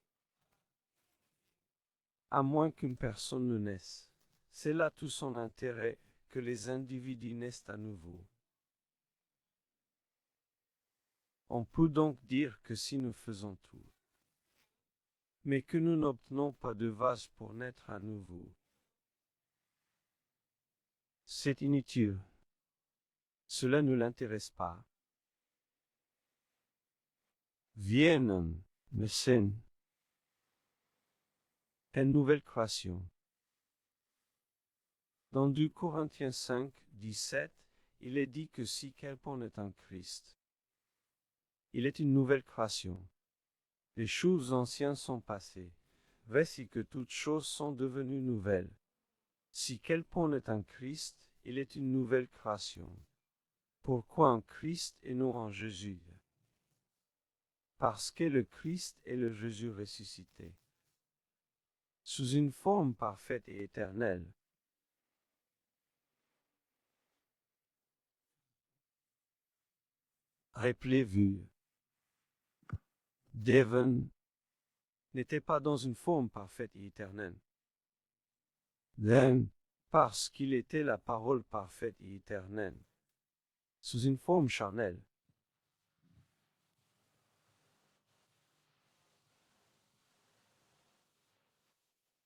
À moins qu'une personne ne naisse. C'est là tout son intérêt, que les individus naissent à nouveau. On peut donc dire que si nous faisons tout, mais que nous n'obtenons pas de vase pour naître à nouveau, c'est inutile. Cela ne l'intéresse pas. Viennent, mécène, une nouvelle création. Dans 2 Corinthiens 5, 17, il est dit que si quelqu'un est en Christ, il est une nouvelle création. Les choses anciennes sont passées. Voici que toutes choses sont devenues nouvelles. Si quelqu'un est en Christ, il est une nouvelle création. Pourquoi en Christ et non en Jésus? Parce que le Christ est le Jésus ressuscité, sous une forme parfaite et éternelle. Rappelez-vous, Devon n'était pas dans une forme parfaite et éternelle. Parce qu'il était la parole parfaite et éternelle, sous une forme charnelle.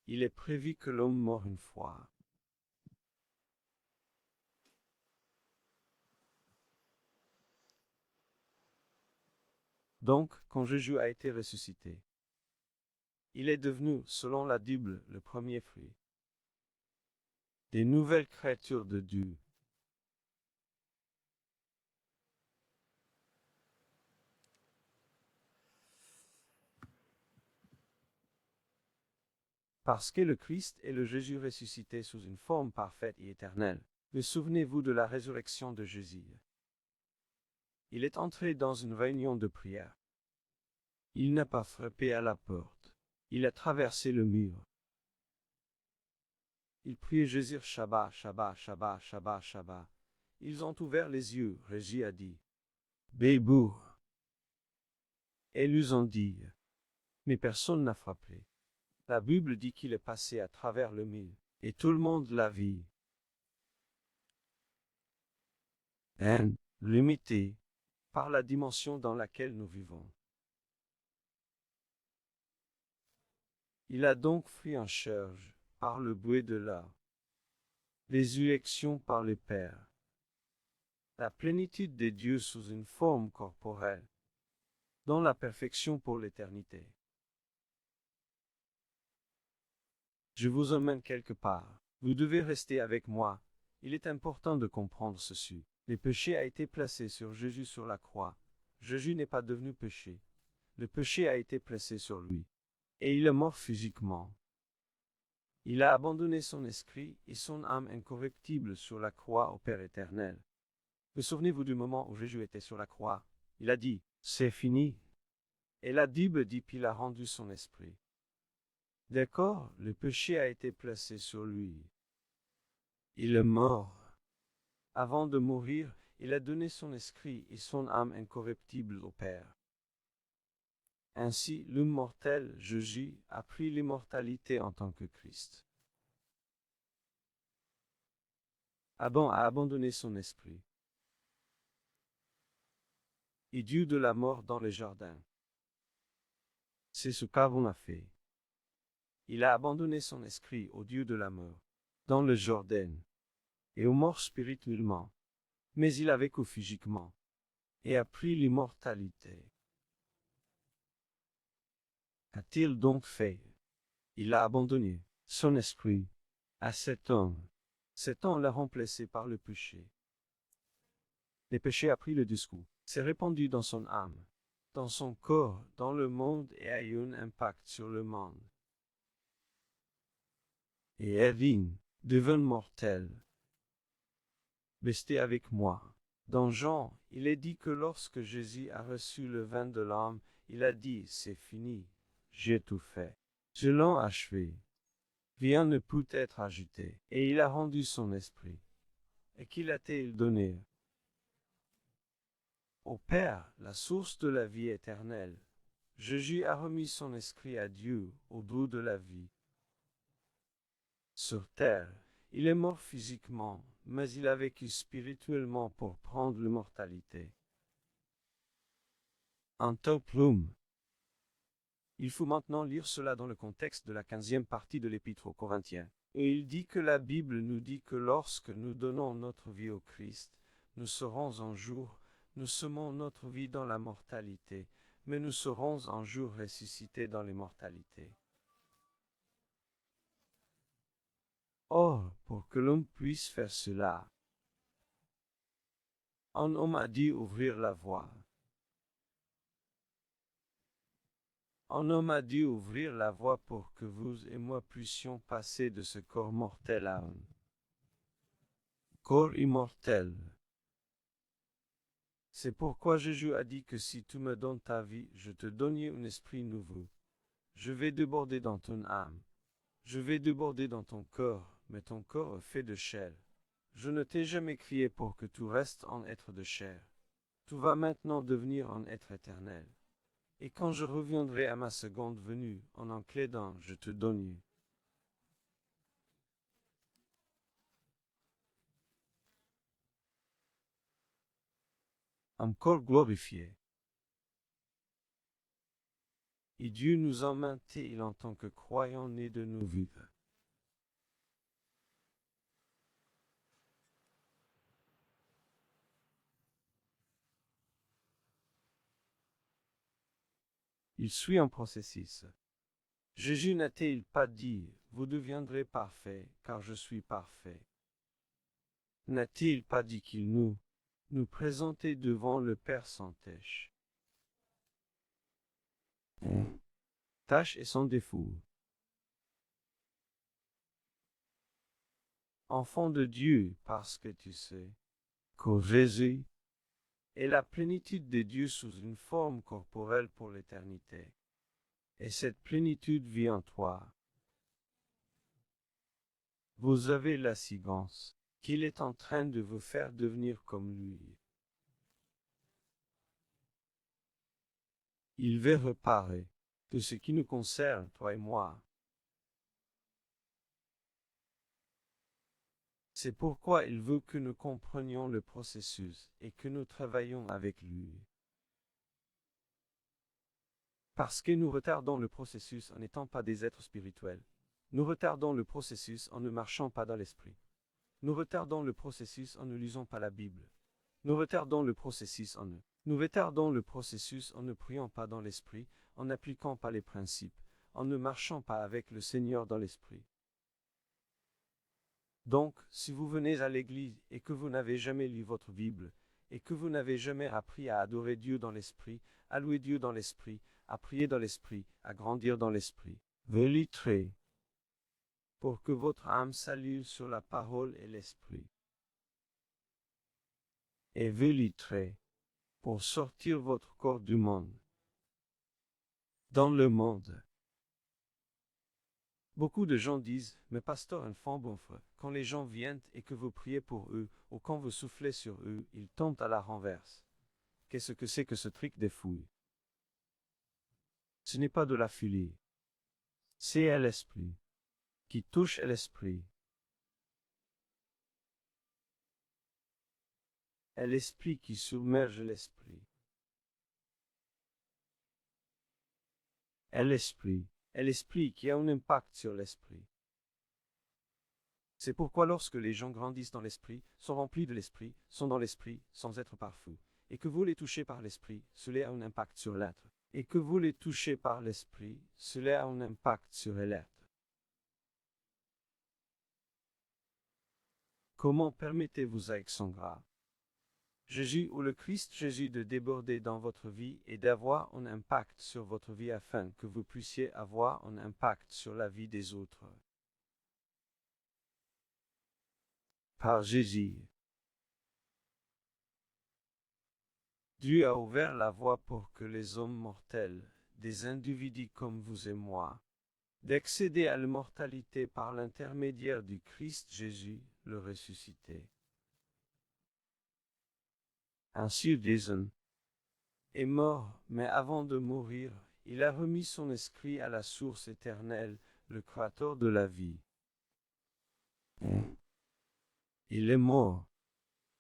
Il est prévu que l'homme meure une fois. Donc, quand Jésus a été ressuscité, il est devenu, selon la Bible, le premier fruit des nouvelles créatures de Dieu. Parce que le Christ est le Jésus ressuscité sous une forme parfaite et éternelle. Mais souvenez-vous de la résurrection de Jésus. Il est entré dans une réunion de prière. Il n'a pas frappé à la porte. Il a traversé le mur. Il priait Jésus Shabbat, Shabbat, Shabbat, Shabbat, Shabbat. Ils ont ouvert les yeux. Jésus a dit, Bébou. Et ils ont dit, mais personne n'a frappé. La Bible dit qu'il est passé à travers le mur, et tout le monde l'a vu. Limité par la dimension dans laquelle nous vivons. Il a donc pris en charge, par le bruit de l'art, les élections par les pères, la plénitude des dieux sous une forme corporelle, dans la perfection pour l'éternité. Je vous emmène quelque part. Vous devez rester avec moi. Il est important de comprendre ceci. Le péché a été placé sur Jésus sur la croix. Jésus n'est pas devenu péché. Le péché a été placé sur lui. Et il est mort physiquement. Il a abandonné son esprit et son âme incorruptible sur la croix au Père éternel. Vous souvenez-vous du moment où Jésus était sur la croix? Il a dit, c'est fini. Et la Bible dit qu'il a rendu son esprit. D'accord, le péché a été placé sur lui. Il est mort. Avant de mourir, il a donné son esprit et son âme incorruptible au Père. Ainsi, l'immortel Jésus a pris l'immortalité en tant que Christ. Adam a abandonné son esprit. Et Dieu de la mort dans le jardin. C'est ce qu'Adam a fait. Il a abandonné son esprit au Dieu de la mort, dans le Jourdain, et au mort spirituellement, mais il a vécu physiquement, et a pris l'immortalité. A-t-il donc fait? Il a abandonné son esprit à cet homme. Cet homme l'a remplacé par le péché. Le péché a pris le discours, s'est répandu dans son âme, dans son corps, dans le monde et a eu un impact sur le monde. Et Evin devint mortel. Restez avec moi. Dans Jean, il est dit que lorsque Jésus a reçu le vin de l'âme, il a dit, c'est fini, j'ai tout fait. Je l'ai achevé. Rien ne peut être ajouté. Et il a rendu son esprit. Et qu'il a-t-il donné? Au Père, la source de la vie éternelle. Jésus a remis son esprit à Dieu au bout de la vie. Sur terre, il est mort physiquement, mais il a vécu spirituellement pour prendre l'immortalité. Ante plum. Il faut maintenant lire cela dans le contexte de la 15e partie de l'Épître aux Corinthiens. Et il dit que la Bible nous dit que lorsque nous donnons notre vie au Christ, nous serons un jour, nous semons notre vie dans la mortalité, mais nous serons un jour ressuscités dans l'immortalité. Or, pour que l'homme puisse faire cela, un homme a dû ouvrir la voie. Un homme a dû ouvrir la voie pour que vous et moi puissions passer de ce corps mortel à un corps immortel. C'est pourquoi Jésus a dit que si tu me donnes ta vie, je te donne un esprit nouveau. Je vais déborder dans ton âme. Je vais déborder dans ton corps, mais ton corps est fait de chair. Je ne t'ai jamais crié pour que tu restes un être de chair. Tu vas maintenant devenir un être éternel. Et quand je reviendrai à ma seconde venue, en un clédant, je te donne un corps glorifié. Et Dieu nous a maintenus en tant que croyants nés de nouveau. Il suit un processus. Jésus n'a-t-il pas dit, vous deviendrez parfaits, car je suis parfait? N'a-t-il pas dit qu'il nous présentait devant le Père sans tache? Tache et sans défaut. Enfant de Dieu, parce que tu sais que Jésus est la plénitude de Dieu sous une forme corporelle pour l'éternité. Et cette plénitude vit en toi. Vous avez l'assurance qu'il est en train de vous faire devenir comme lui. Il veut réparer tout ce qui nous concerne, toi et moi. C'est pourquoi il veut que nous comprenions le processus et que nous travaillions avec lui. Parce que nous retardons le processus en n'étant pas des êtres spirituels. Nous retardons le processus en ne marchant pas dans l'esprit. Nous retardons le processus en ne lisant pas la Bible. Nous retardons le processus en ne priant pas dans l'esprit, en n'appliquant pas les principes, en ne marchant pas avec le Seigneur dans l'esprit. Donc, si vous venez à l'église et que vous n'avez jamais lu votre Bible, et que vous n'avez jamais appris à adorer Dieu dans l'esprit, à louer Dieu dans l'esprit, à prier dans l'esprit, à grandir dans l'esprit, veuillez pour que votre âme s'allume sur la parole et l'esprit. Et veuillez pour sortir votre corps du monde. Dans le monde. Beaucoup de gens disent, mais pasteur, un fond bon frère, quand les gens viennent et que vous priez pour eux, ou quand vous soufflez sur eux, ils tombent à la renverse. Qu'est-ce que c'est que ce truc des fouilles? Ce n'est pas de la folie. C'est à l'esprit, qui touche à l'esprit. Est l'esprit qui submerge l'esprit. Est l'esprit qui a un impact sur l'esprit. C'est pourquoi lorsque les gens grandissent dans l'esprit, sont remplis de l'esprit, sont dans l'esprit, sans être parfous, et que vous les touchez par l'esprit, cela a un impact sur l'être. Et que vous les touchez par l'esprit, cela a un impact sur l'être. Comment permettez-vous avec son gras? Jésus ou le Christ Jésus de déborder dans votre vie et d'avoir un impact sur votre vie afin que vous puissiez avoir un impact sur la vie des autres. Par Jésus. Dieu a ouvert la voie pour que les hommes mortels, des individus comme vous et moi, d'accéder à l'immortalité par l'intermédiaire du Christ Jésus, le ressuscité. Ainsi Jason est mort, mais avant de mourir, Il a remis son esprit à la source éternelle, le Créateur de la vie. Il est mort,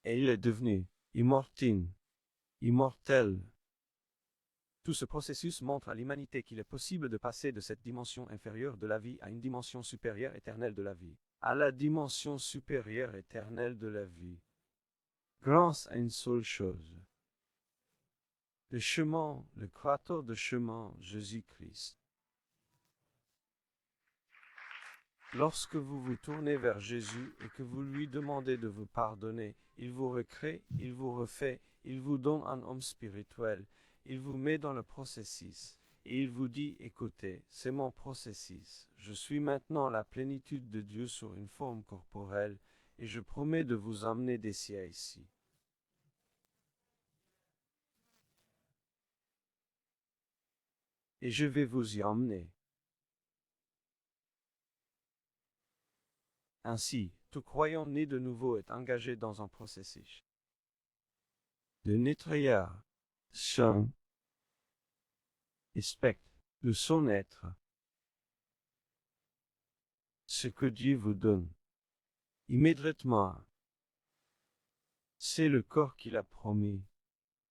et il est devenu immortel. Tout ce processus montre à l'humanité qu'il est possible de passer de cette dimension inférieure de la vie à une dimension supérieure éternelle de la vie, à la dimension supérieure éternelle de la vie, grâce à une seule chose. Le chemin, le Créateur de chemin, Jésus-Christ. Lorsque vous vous tournez vers Jésus et que vous lui demandez de vous pardonner, il vous recrée, il vous refait, il vous donne un homme spirituel, il vous met dans le processus, et il vous dit, écoutez, c'est mon processus, je suis maintenant la plénitude de Dieu sur une forme corporelle, et je promets de vous emmener des cieux ici. Et je vais vous y emmener. Ainsi, tout croyant né de nouveau est engagé dans un processus de nettoyage, son aspect, de son être. Ce que Dieu vous donne, immédiatement, c'est le corps qu'il a promis,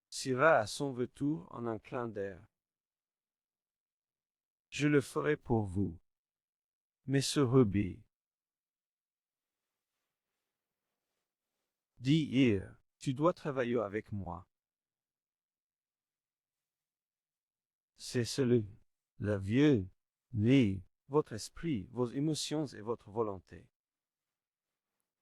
sera à son retour en un clin d'œil. Je le ferai pour vous. Mais ce rebelle dit hier, tu dois travailler avec moi. C'est celui, le vieux, votre esprit, vos émotions et votre volonté.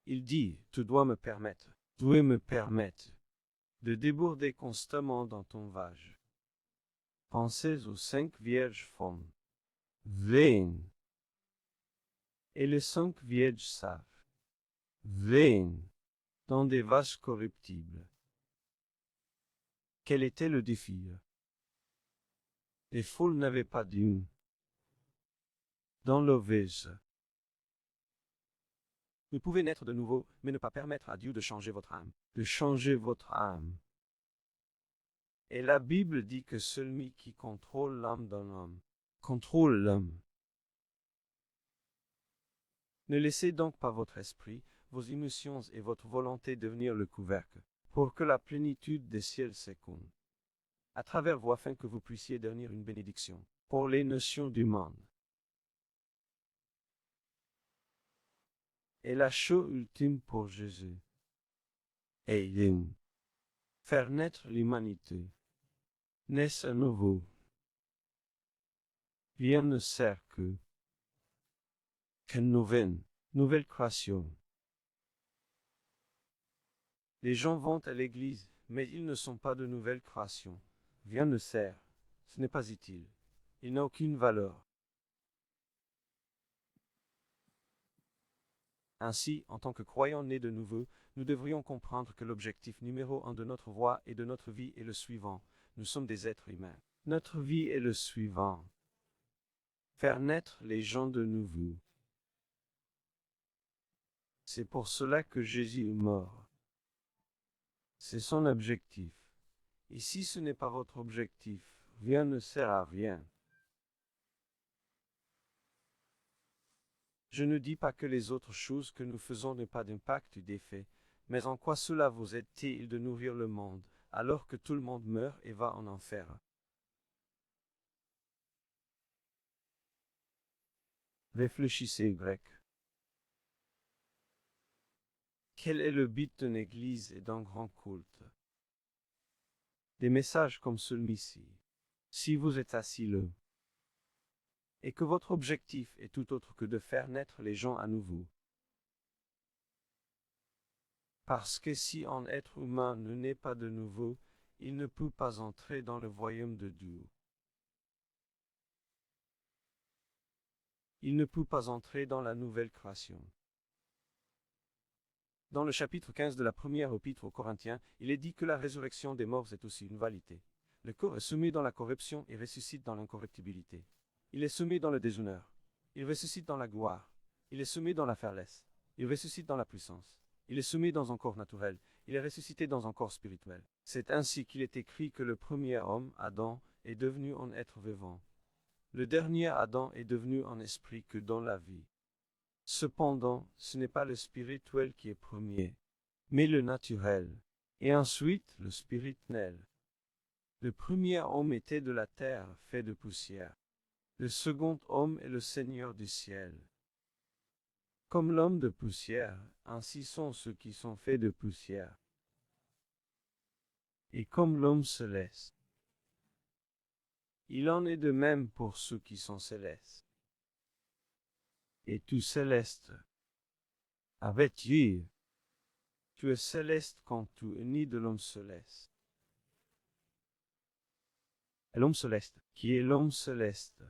Il dit, tu dois me permettre de déborder constamment dans ton vase. Pensez aux 5 vierges femmes, vaines, et les 5 vierges savent, vaines, dans des vases corruptibles. Quel était le défi? Les foules n'avaient pas d'une dans l'ovesse. Vous pouvez naître de nouveau, mais ne pas permettre à Dieu de changer votre âme. De changer votre âme. Et la Bible dit que celui qui contrôle l'âme d'un homme, contrôle l'homme. Ne laissez donc pas votre esprit, vos émotions et votre volonté devenir le couvercle, pour que la plénitude des cieux s'écoule à travers vous afin que vous puissiez devenir une bénédiction pour les nations du monde. Et la chose ultime pour Jésus est de faire naître l'humanité, naisse à nouveau. Rien ne sert qu'une nouvelle création. Les gens vont à l'église, mais ils ne sont pas de nouvelles créations. Rien ne sert, ce n'est pas utile, il n'a aucune valeur. Ainsi, en tant que croyants nés de nouveau, nous devrions comprendre que l'objectif numéro 1 de notre voie et de notre vie est le suivant. Nous sommes des êtres humains. Notre vie est le suivant. Faire naître les gens de nouveau. C'est pour cela que Jésus est mort. C'est son objectif. Et si ce n'est pas votre objectif, rien ne sert à rien. Je ne dis pas que les autres choses que nous faisons n'aient pas d'impact ou d'effet, mais en quoi cela vous aide-t-il de nourrir le monde, alors que tout le monde meurt et va en enfer? Réfléchissez grec. Quel est le but d'une église et d'un grand culte? Des messages comme celui-ci. Si vous êtes assis là, et que votre objectif est tout autre que de faire naître les gens à nouveau. Parce que si un être humain ne naît pas de nouveau, il ne peut pas entrer dans le royaume de Dieu. Il ne peut pas entrer dans la nouvelle création. Dans le chapitre 15 de la première épître aux Corinthiens, il est dit que la résurrection des morts est aussi une vérité. Le corps est semé dans la corruption et ressuscite dans l'incorruptibilité. Il est semé dans le déshonneur. Il ressuscite dans la gloire. Il est semé dans la faiblesse. Il ressuscite dans la puissance. Il est semé dans un corps naturel. Il est ressuscité dans un corps spirituel. C'est ainsi qu'il est écrit que le premier homme, Adam, est devenu un être vivant. Le dernier Adam est devenu un esprit que dans la vie. Cependant, ce n'est pas le spirituel qui est premier, mais le naturel, et ensuite le spirituel. Le premier homme était de la terre, fait de poussière. Le second homme est le Seigneur du ciel. Comme l'homme de poussière, ainsi sont ceux qui sont faits de poussière. Et comme l'homme céleste, il en est de même pour ceux qui sont célestes. Et tu céleste, avec Dieu, tu es céleste quand tu es né de l'homme céleste. Et l'homme céleste, qui est l'homme céleste.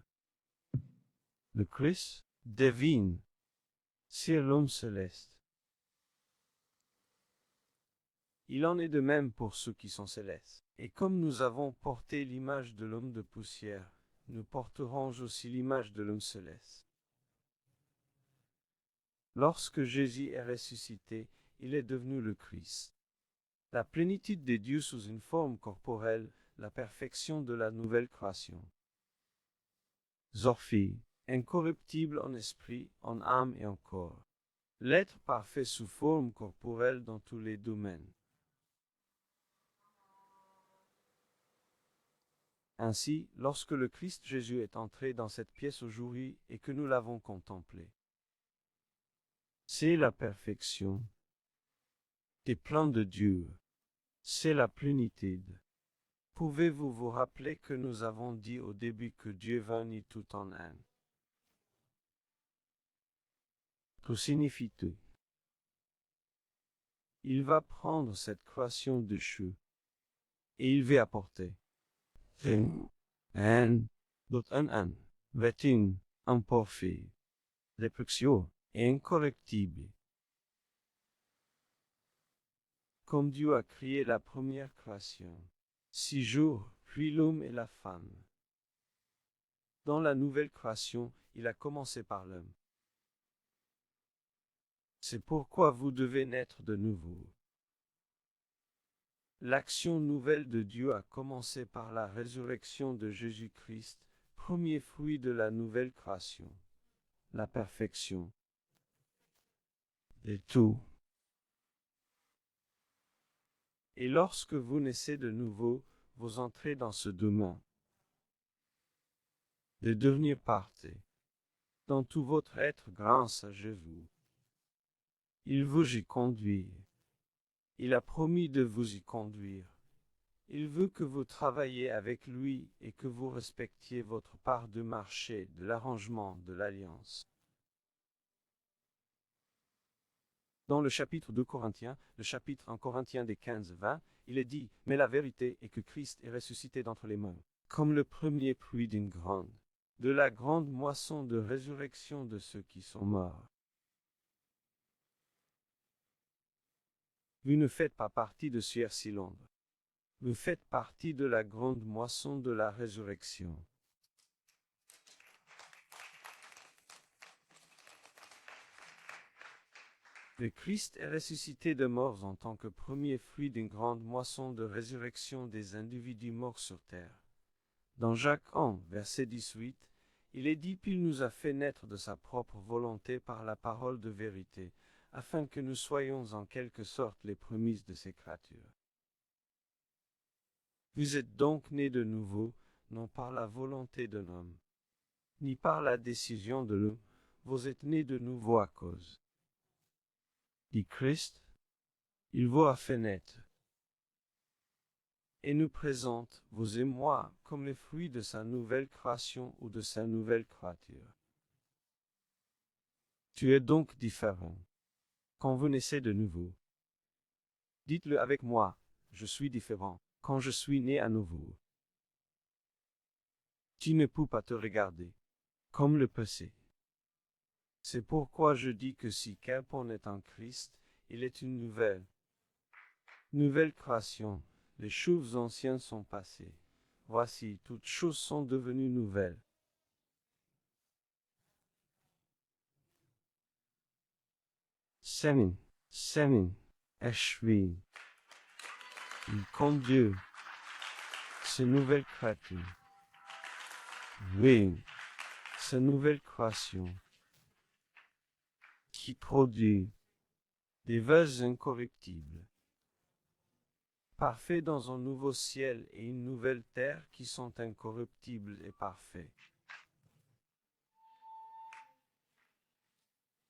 Le Christ divine, c'est l'homme céleste. Il en est de même pour ceux qui sont célestes. Et comme nous avons porté l'image de l'homme de poussière, nous porterons aussi l'image de l'homme céleste. Lorsque Jésus est ressuscité, il est devenu le Christ. La plénitude de Dieu sous une forme corporelle, la perfection de la nouvelle création. Zorphi, incorruptible en esprit, en âme et en corps. L'être parfait sous forme corporelle dans tous les domaines. Ainsi, lorsque le Christ Jésus est entré dans cette pièce aujourd'hui et que nous l'avons contemplé, c'est la perfection des plans de Dieu, c'est la plénitude. Pouvez-vous vous rappeler que nous avons dit au début que Dieu va unir tout en un? Que signifie tout? Il va prendre cette création de chou et il va apporter un vêtement imparfait, défectueux et incorrectible. Comme Dieu a créé la première création, 6 jours, puis l'homme et la femme. Dans la nouvelle création, il a commencé par l'homme. C'est pourquoi vous devez naître de nouveau. L'action nouvelle de Dieu a commencé par la résurrection de Jésus-Christ, premier fruit de la nouvelle création, la perfection de tout. Et lorsque vous naissez de nouveau, vous entrez dans ce domaine de devenir partie dans tout votre être grâce à vous. Il vous y conduit. Il a promis de vous y conduire. Il veut que vous travailliez avec lui et que vous respectiez votre part de marché, de l'arrangement, de l'alliance. Dans le chapitre 2 Corinthiens, le chapitre 1 Corinthiens des 15-20, il est dit « Mais la vérité est que Christ est ressuscité d'entre les morts, comme le premier fruit de la grande moisson de résurrection de ceux qui sont morts. » Vous ne faites pas partie de Ciercy Londres. Vous faites partie de la grande moisson de la résurrection. Le Christ est ressuscité de morts en tant que premier fruit d'une grande moisson de résurrection des individus morts sur terre. Dans Jacques 1, verset 18, il est dit qu'il nous a fait naître de sa propre volonté par la parole de vérité, afin que nous soyons en quelque sorte les prémices de ces créatures. Vous êtes donc nés de nouveau, non par la volonté d'un homme, ni par la décision de l'homme, vous êtes nés de nouveau à cause du Christ. Il vous a fait naître et nous présente, vous et moi, comme les fruits de sa nouvelle création ou de sa nouvelle créature. Tu es donc différent quand vous naissez de nouveau. Dites-le avec moi, je suis différent quand je suis né à nouveau. Tu ne peux pas te regarder comme le passé. C'est pourquoi je dis que si quelqu'un est en Christ, il est une nouvelle création. Les choses anciennes sont passées. Voici, toutes choses sont devenues nouvelles. Semin, Eshvi. Il conduit ces nouvelles créatures. Oui, sa nouvelle création, qui produit des vases incorruptibles, parfaits dans un nouveau ciel et une nouvelle terre qui sont incorruptibles et parfaits.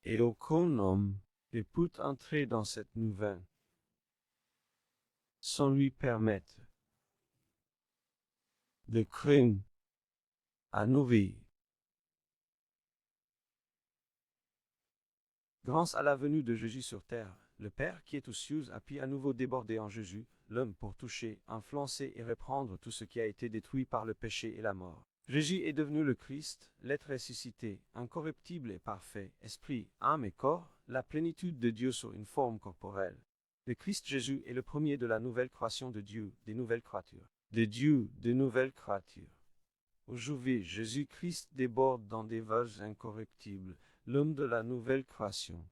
Et aucun homme ne peut entrer dans cette nouvelle sans lui permettre de créer à nouveau. Grâce à la venue de Jésus sur terre, le Père qui est aux cieux a pu à nouveau déborder en Jésus, l'homme, pour toucher, influencer et reprendre tout ce qui a été détruit par le péché et la mort. Jésus est devenu le Christ, l'être ressuscité, incorruptible et parfait, esprit, âme et corps, la plénitude de Dieu sous une forme corporelle. Le Christ Jésus est le premier de la nouvelle création de Dieu, des nouvelles créatures. De Dieu, des nouvelles créatures. Aujourd'hui, Jésus-Christ déborde dans des vases incorruptibles, l'homme de la nouvelle création,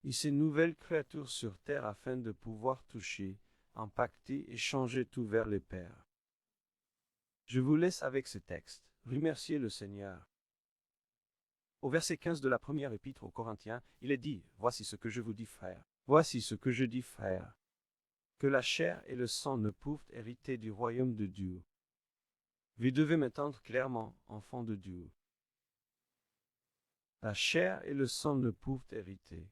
et ces nouvelles créatures sur terre afin de pouvoir toucher, impacter et changer tout vers le Père. Je vous laisse avec ce texte. Remerciez le Seigneur. Au verset 15 de la première épître aux Corinthiens, il est dit, « Voici ce que je vous dis, frères. Voici ce que je dis, frères. Que la chair et le sang ne peuvent hériter du royaume de Dieu. Vous devez m'entendre clairement, enfants de Dieu. La chair et le sang ne peuvent hériter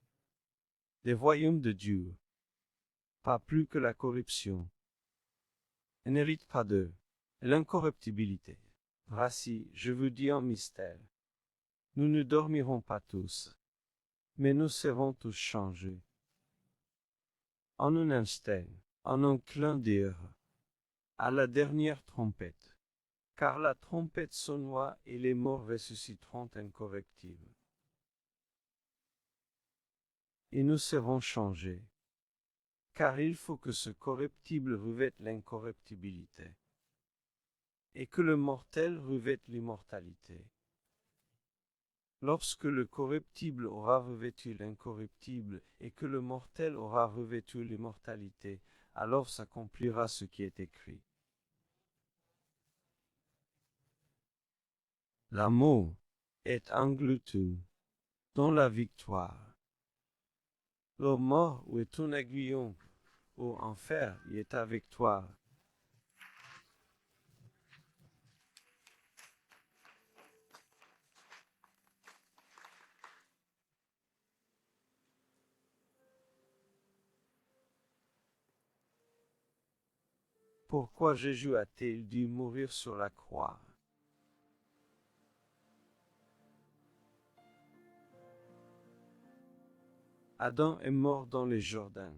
des royaumes de Dieu, pas plus que la corruption. Elle n'hérite pas de l'incorruptibilité. Voici, je vous dis en mystère. Nous ne dormirons pas tous, mais nous serons tous changés. En un instant, en un clin d'œil, à la dernière trompette. Car la trompette sonnera et les morts ressusciteront incorruptibles. Et nous serons changés. Car il faut que ce corruptible revête l'incorruptibilité, et que le mortel revête l'immortalité. Lorsque le corruptible aura revêtu l'incorruptible, et que le mortel aura revêtu l'immortalité, alors s'accomplira ce qui est écrit. L'amour est englouti dans la victoire. La mort où est ton aiguillon, au enfer y est ta victoire. Pourquoi Jésus a-t-il dû mourir sur la croix? Adam est mort dans le Jourdain.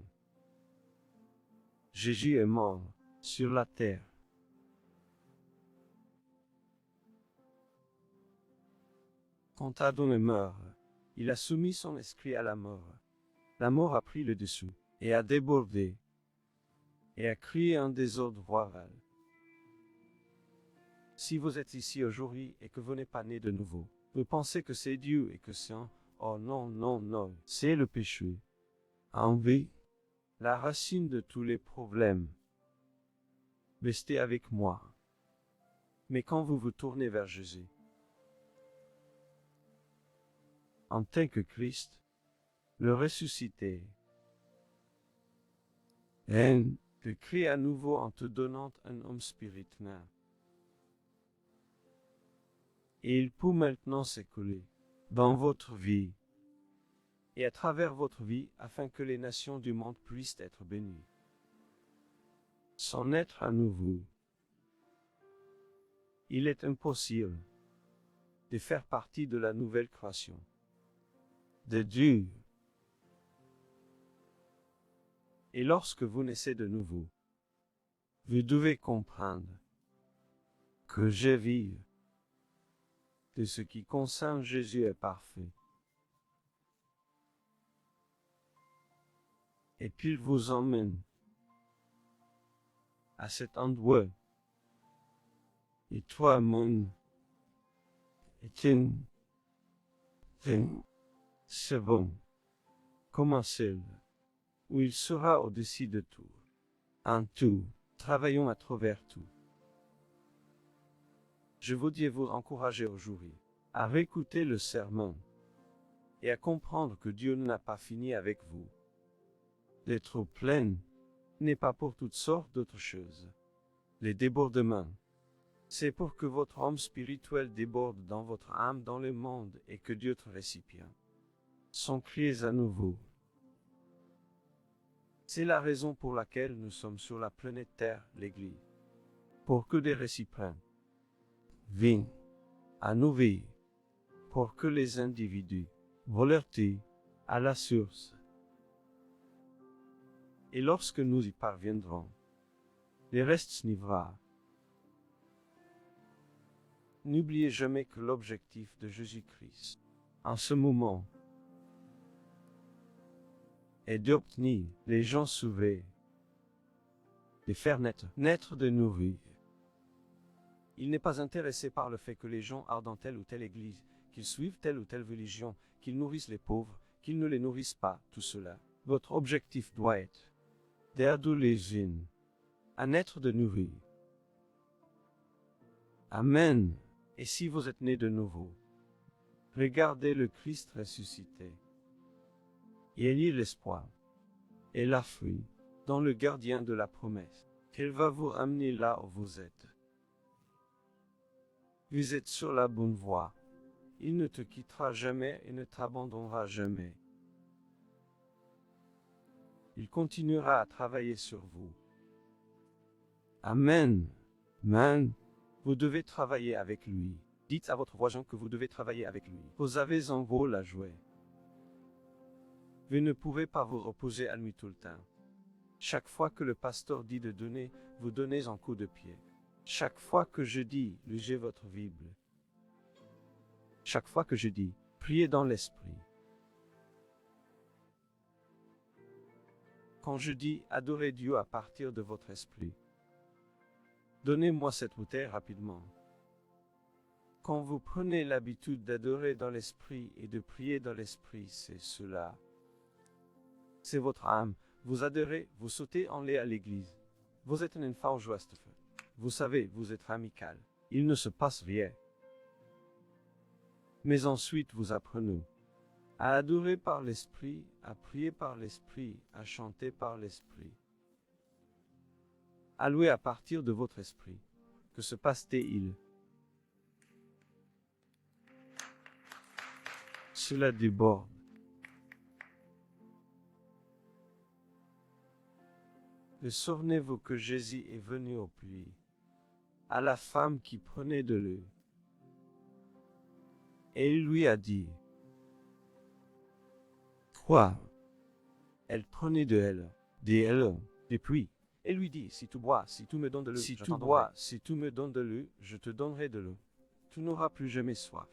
Jésus est mort sur la terre. Quand Adam est mort, il a soumis son esprit à la mort. La mort a pris le dessous, et a débordé, et a créé un désordre royal. Si vous êtes ici aujourd'hui et que vous n'êtes pas né de nouveau, vous pensez que c'est Dieu et que c'est un... Oh non, non, non, c'est le péché. Envie, la racine de tous les problèmes. Restez avec moi. Mais quand vous vous tournez vers Jésus, en tant que Christ, le ressuscité, et te crée à nouveau en te donnant un homme spirituel. Et il peut maintenant s'écouler dans votre vie et à travers votre vie afin que les nations du monde puissent être bénies. Sans être à nouveau, il est impossible de faire partie de la nouvelle création de Dieu. Et lorsque vous naissez de nouveau, vous devez comprendre que je vis de ce qui concerne Jésus est parfait. Et puis il vous emmène à cet endroit. Et toi, mon Étienne, c'est bon. Commencez où il sera au-dessus de tout. En tout, travaillons à travers tout. Je voudrais vous encourager aujourd'hui à réécouter le sermon et à comprendre que Dieu n'a pas fini avec vous. L'être plein n'est pas pour toutes sortes d'autres choses. Les débordements, c'est pour que votre homme spirituel déborde dans votre âme dans le monde et que d'autres récipients sont créés à nouveau. C'est la raison pour laquelle nous sommes sur la planète Terre, l'Église, pour que des récipients viennent à nous vivre, pour que les individus volontaires à la source. Et lorsque nous y parviendrons, les restes s'enivra. N'oubliez jamais que l'objectif de Jésus-Christ, en ce moment, est d'obtenir les gens sauvés, de faire naître de nouveau. Il n'est pas intéressé par le fait que les gens aillent dans telle ou telle église, qu'ils suivent telle ou telle religion, qu'ils nourrissent les pauvres, qu'ils ne les nourrissent pas, tout cela. Votre objectif doit être d'aider les jeunes à naître de nouveau. Amen. Et si vous êtes nés de nouveau, regardez le Christ ressuscité. Et ayez l'espoir et la foi dans le gardien de la promesse, qu'il va vous amener là où vous êtes. Vous êtes sur la bonne voie. Il ne te quittera jamais et ne t'abandonnera jamais. Il continuera à travailler sur vous. Amen. Amen. Vous devez travailler avec lui. Dites à votre voisin que vous devez travailler avec lui. Vous avez un rôle à jouer. Vous ne pouvez pas vous reposer à lui tout le temps. Chaque fois que le pasteur dit de donner, vous donnez un coup de pied. Chaque fois que je dis, lisez votre Bible. Chaque fois que je dis, priez dans l'esprit. Quand je dis, adorez Dieu à partir de votre esprit. Donnez-moi cette bouteille rapidement. Quand vous prenez l'habitude d'adorer dans l'esprit et de prier dans l'esprit, c'est cela. C'est votre âme. Vous adorez, vous sautez en l'air à l'église. Vous êtes un enfant joyeux. Vous savez, vous êtes amical. Il ne se passe rien. Mais ensuite vous apprenez à adorer par l'esprit, à prier par l'esprit, à chanter par l'esprit. À louer à partir de votre esprit. Que se passe-t-il? Cela déborde. Et souvenez-vous que Jésus est venu au puits, à la femme qui prenait de l'eau. Et il lui a dit, quoi? Elle prenait de elle, des puits. Et lui dit, si tu bois, si tu me donnes de l'eau, si tu bois, si tu me donnes de l'eau, je te donnerai de l'eau. Tu n'auras plus jamais soif.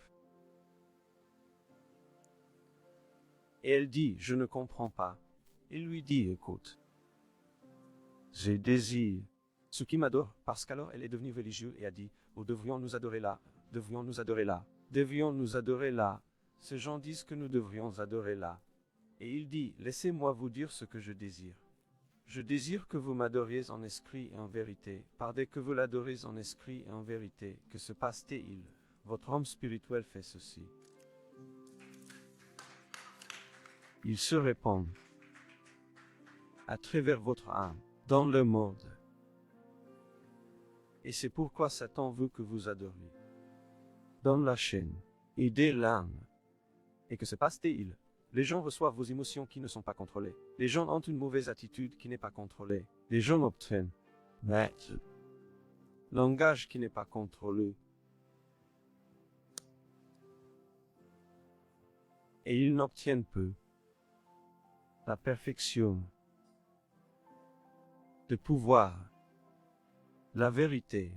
Et elle dit, je ne comprends pas. Il lui dit, écoute, j'ai désir ce qui m'adore, parce qu'alors elle est devenue religieuse et a dit, oh, devrions nous adorer là, devrions nous adorer là, devions nous adorer là. Ces gens disent que nous devrions adorer là. Et il dit, laissez-moi vous dire ce que je désire. Je désire que vous m'adoriez en esprit et en vérité, par dès que vous l'adorez en esprit et en vérité, que se passe-t-il? Votre homme spirituel fait ceci. Il se répand à travers votre âme, dans le monde. Et c'est pourquoi Satan veut que vous adoriez. Dans la chaîne, et des larmes. Et que se passe-t-il? Les gens reçoivent vos émotions qui ne sont pas contrôlées. Les gens ont une mauvaise attitude qui n'est pas contrôlée. Les gens obtiennent langage qui n'est pas contrôlé. Et ils n'obtiennent peu la perfection, le pouvoir, la vérité.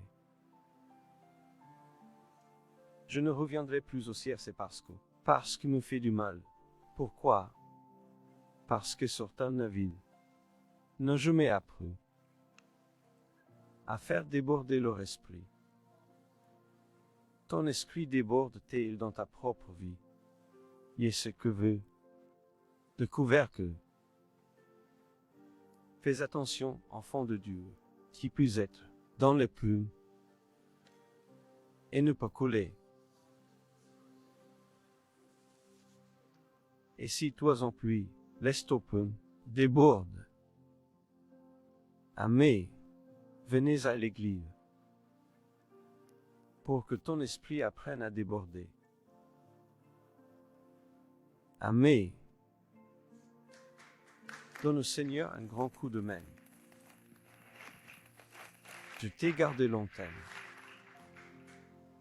Je ne reviendrai plus au CRC parce qu'il me fait du mal. Pourquoi? Parce que certains navides n'ont jamais appris à faire déborder leur esprit. Ton esprit déborde-t-il dans ta propre vie? Et ce que veut de couvercle. Fais attention, enfant de Dieu, qui puisse être dans les plumes et ne pas coller. Et si toi en pluie, laisse open, déborde. Amen. Venez à l'église pour que ton esprit apprenne à déborder. Amen. Donne au Seigneur un grand coup de main. Je t'ai gardé longtemps.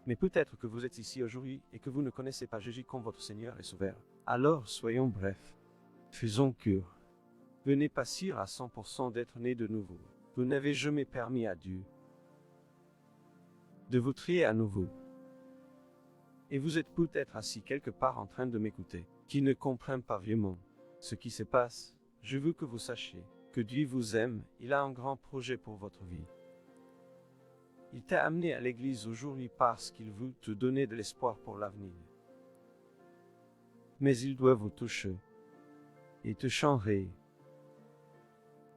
Mais peut-être que vous êtes ici aujourd'hui et que vous ne connaissez pas Jésus comme votre Seigneur et Sauveur. Alors soyons brefs. Faisons cure. Venez pas sûr à 100% d'être né de nouveau. Vous n'avez jamais permis à Dieu de vous trier à nouveau. Et vous êtes peut-être assis quelque part en train de m'écouter, qui ne comprend pas vraiment ce qui se passe. Je veux que vous sachiez que Dieu vous aime, il a un grand projet pour votre vie. Il t'a amené à l'église aujourd'hui parce qu'il veut te donner de l'espoir pour l'avenir. Mais il doit vous toucher et te changer.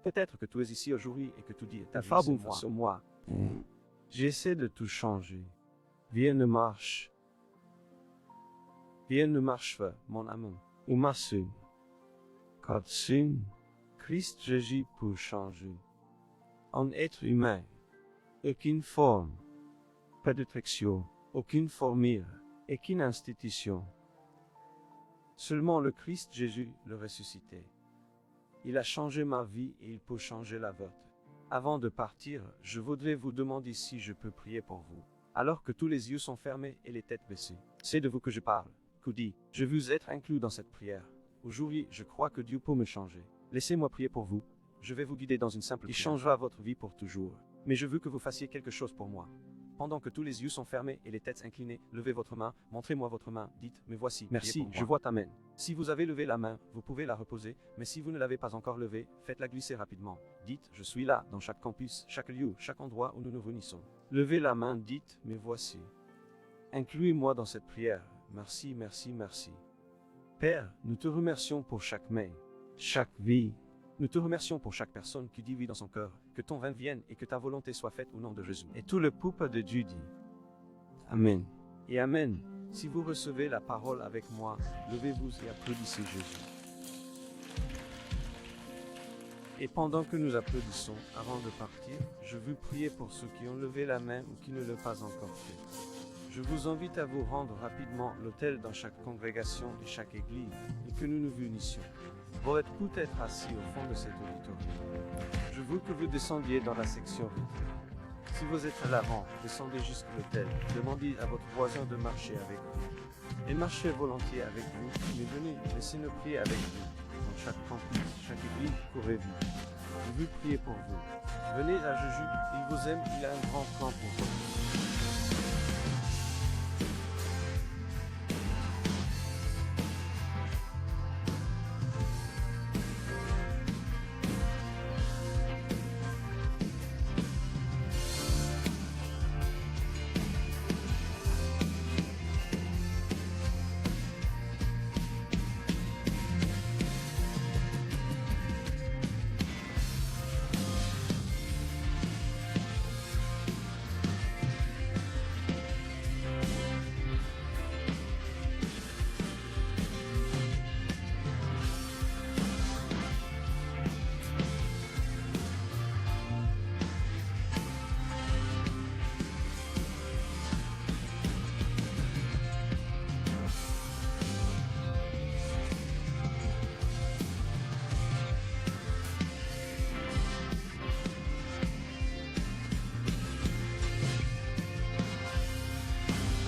Peut-être que tu es ici aujourd'hui et que tu dis, t'as pas bon sur moi. J'essaie de tout changer. Rien ne marche. Rien ne marche pas, mon amour, ou ma soeur. Car seul Christ Jésus peut changer. Un être humain, aucune forme, pas de traction, aucune formule, aucune institution. Seulement le Christ Jésus, le ressuscité. Il a changé ma vie et il peut changer la vôtre. Avant de partir, je voudrais vous demander si je peux prier pour vous, alors que tous les yeux sont fermés et les têtes baissées. C'est de vous que je parle. Koudi, je veux être inclus dans cette prière. Aujourd'hui, je crois que Dieu peut me changer. Laissez-moi prier pour vous. Je vais vous guider dans une simple prière. Il changera votre vie pour toujours. Mais je veux que vous fassiez quelque chose pour moi. Pendant que tous les yeux sont fermés et les têtes inclinées, levez votre main, montrez-moi votre main, dites, me voici. Merci, je vois ta main. Si vous avez levé la main, vous pouvez la reposer, mais si vous ne l'avez pas encore levée, faites-la glisser rapidement. Dites, je suis là, dans chaque campus, chaque lieu, chaque endroit où nous nous réunissons. Levez la main, dites, me voici. Incluez-moi dans cette prière. Merci, merci, merci. Père, nous te remercions pour chaque main, chaque vie. Nous te remercions pour chaque personne qui dit oui dans son cœur, que ton vin vienne et que ta volonté soit faite au nom de Jésus. Et tout le peuple de Dieu dit Amen. Et Amen. Si vous recevez la parole avec moi, levez-vous et applaudissez Jésus. Et pendant que nous applaudissons, avant de partir, je veux prier pour ceux qui ont levé la main ou qui ne l'ont pas encore fait. Je vous invite à vous rendre rapidement à l'autel dans chaque congrégation et chaque église et que nous nous réunissions. Vous êtes peut-être assis au fond de cet auditorium. Je veux que vous descendiez dans la section vitrée. Si vous êtes à l'avant, descendez jusqu'à l'autel. Demandez à votre voisin de marcher avec vous. Et marchez volontiers avec vous, mais venez, laissez-nous prier avec vous. Dans chaque campus, chaque église, courez vite. Je veux prier pour vous. Venez à Jésus, il vous aime, il a un grand plan pour vous.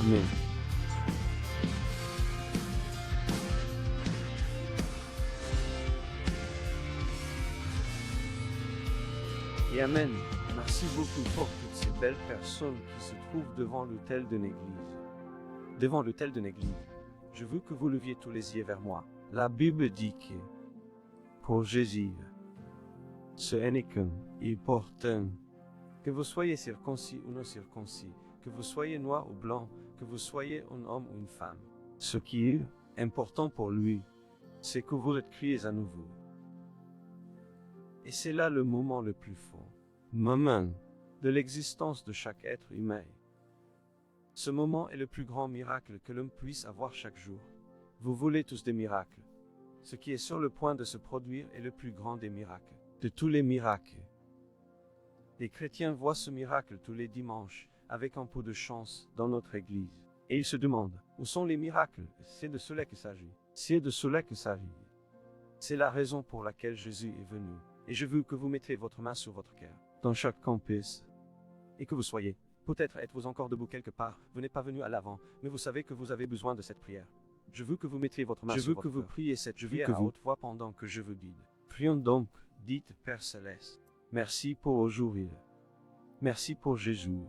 Amen. Et Amen. Merci beaucoup pour toutes ces belles personnes qui se trouvent devant l'autel de l'église. Devant l'autel de l'église, je veux que vous leviez tous les yeux vers moi. La Bible dit que, pour Jésus, ce n'est qu'un important. Que vous soyez circoncis ou non circoncis, que vous soyez noir ou blanc, que vous soyez un homme ou une femme. Ce qui est important pour lui, c'est que vous êtes créés à nouveau. Et c'est là le moment le plus fort, moment de l'existence de chaque être humain. Ce moment est le plus grand miracle que l'homme puisse avoir chaque jour. Vous voulez tous des miracles. Ce qui est sur le point de se produire est le plus grand des miracles. De tous les miracles. Les chrétiens voient ce miracle tous les dimanches, avec un peu de chance, dans notre église. Et ils se demandent, où sont les miracles? C'est de cela qu'il s'agit. C'est de cela qu'il s'agit. C'est la raison pour laquelle Jésus est venu. Et je veux que vous mettiez votre main sur votre cœur, dans chaque campus. Et que vous soyez. Peut-être êtes-vous encore debout quelque part, vous n'êtes pas venu à l'avant, mais vous savez que vous avez besoin de cette prière. Je veux que vous mettiez votre main sur votre cœur. Je veux que vous priez cette prière à haute voix pendant que je vous guide. Prions donc, dites Père Céleste. Merci pour aujourd'hui. Merci pour Jésus.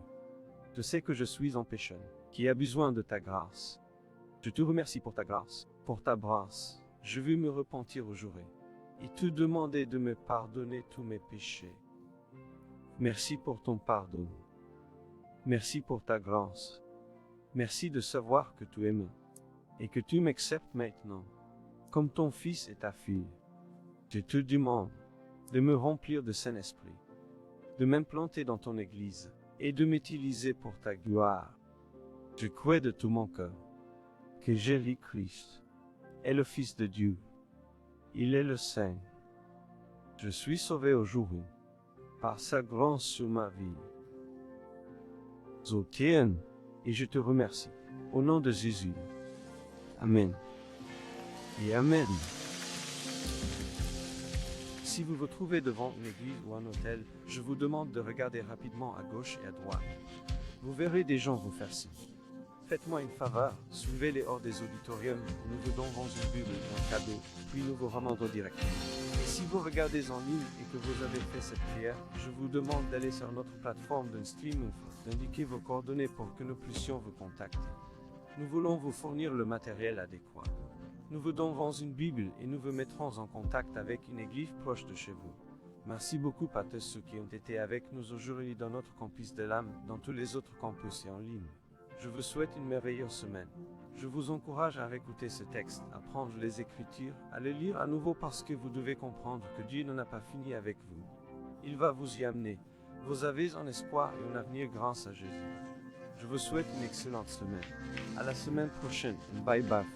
Je sais que je suis un pécheur, qui a besoin de ta grâce. Je te remercie pour ta grâce, pour ta grâce. Je veux me repentir aujourd'hui, et te demander de me pardonner tous mes péchés. Merci pour ton pardon. Merci pour ta grâce. Merci de savoir que tu aimes, et que tu m'acceptes maintenant, comme ton fils et ta fille. Je te demande de me remplir de Saint-Esprit, de m'implanter dans ton Église, et de m'utiliser pour ta gloire. Je crois de tout mon cœur que Jésus-Christ est le Fils de Dieu. Il est le Saint. Je suis sauvé aujourd'hui par sa grâce sur ma vie. Je tiens et je te remercie. Au nom de Jésus. Amen. Et Amen. Si vous vous trouvez devant une église ou un hôtel, je vous demande de regarder rapidement à gauche et à droite. Vous verrez des gens vous faire signe. Faites-moi une faveur, suivez-les hors des auditoriums, nous vous donnerons une Bible et un cadeau, puis nous vous ramènerons directement. Et si vous regardez en ligne et que vous avez fait cette prière, je vous demande d'aller sur notre plateforme d'un stream ou d'indiquer vos coordonnées pour que nous puissions vous contacter. Nous voulons vous fournir le matériel adéquat. Nous vous donnerons une Bible et nous vous mettrons en contact avec une église proche de chez vous. Merci beaucoup à tous ceux qui ont été avec nous aujourd'hui dans notre campus de l'âme, dans tous les autres campus et en ligne. Je vous souhaite une merveilleuse semaine. Je vous encourage à réécouter ce texte, à prendre les Écritures, à le lire à nouveau parce que vous devez comprendre que Dieu n'en a pas fini avec vous. Il va vous y amener. Vous avez un espoir et un avenir grâce à Jésus. Je vous souhaite une excellente semaine. À la semaine prochaine. Bye bye.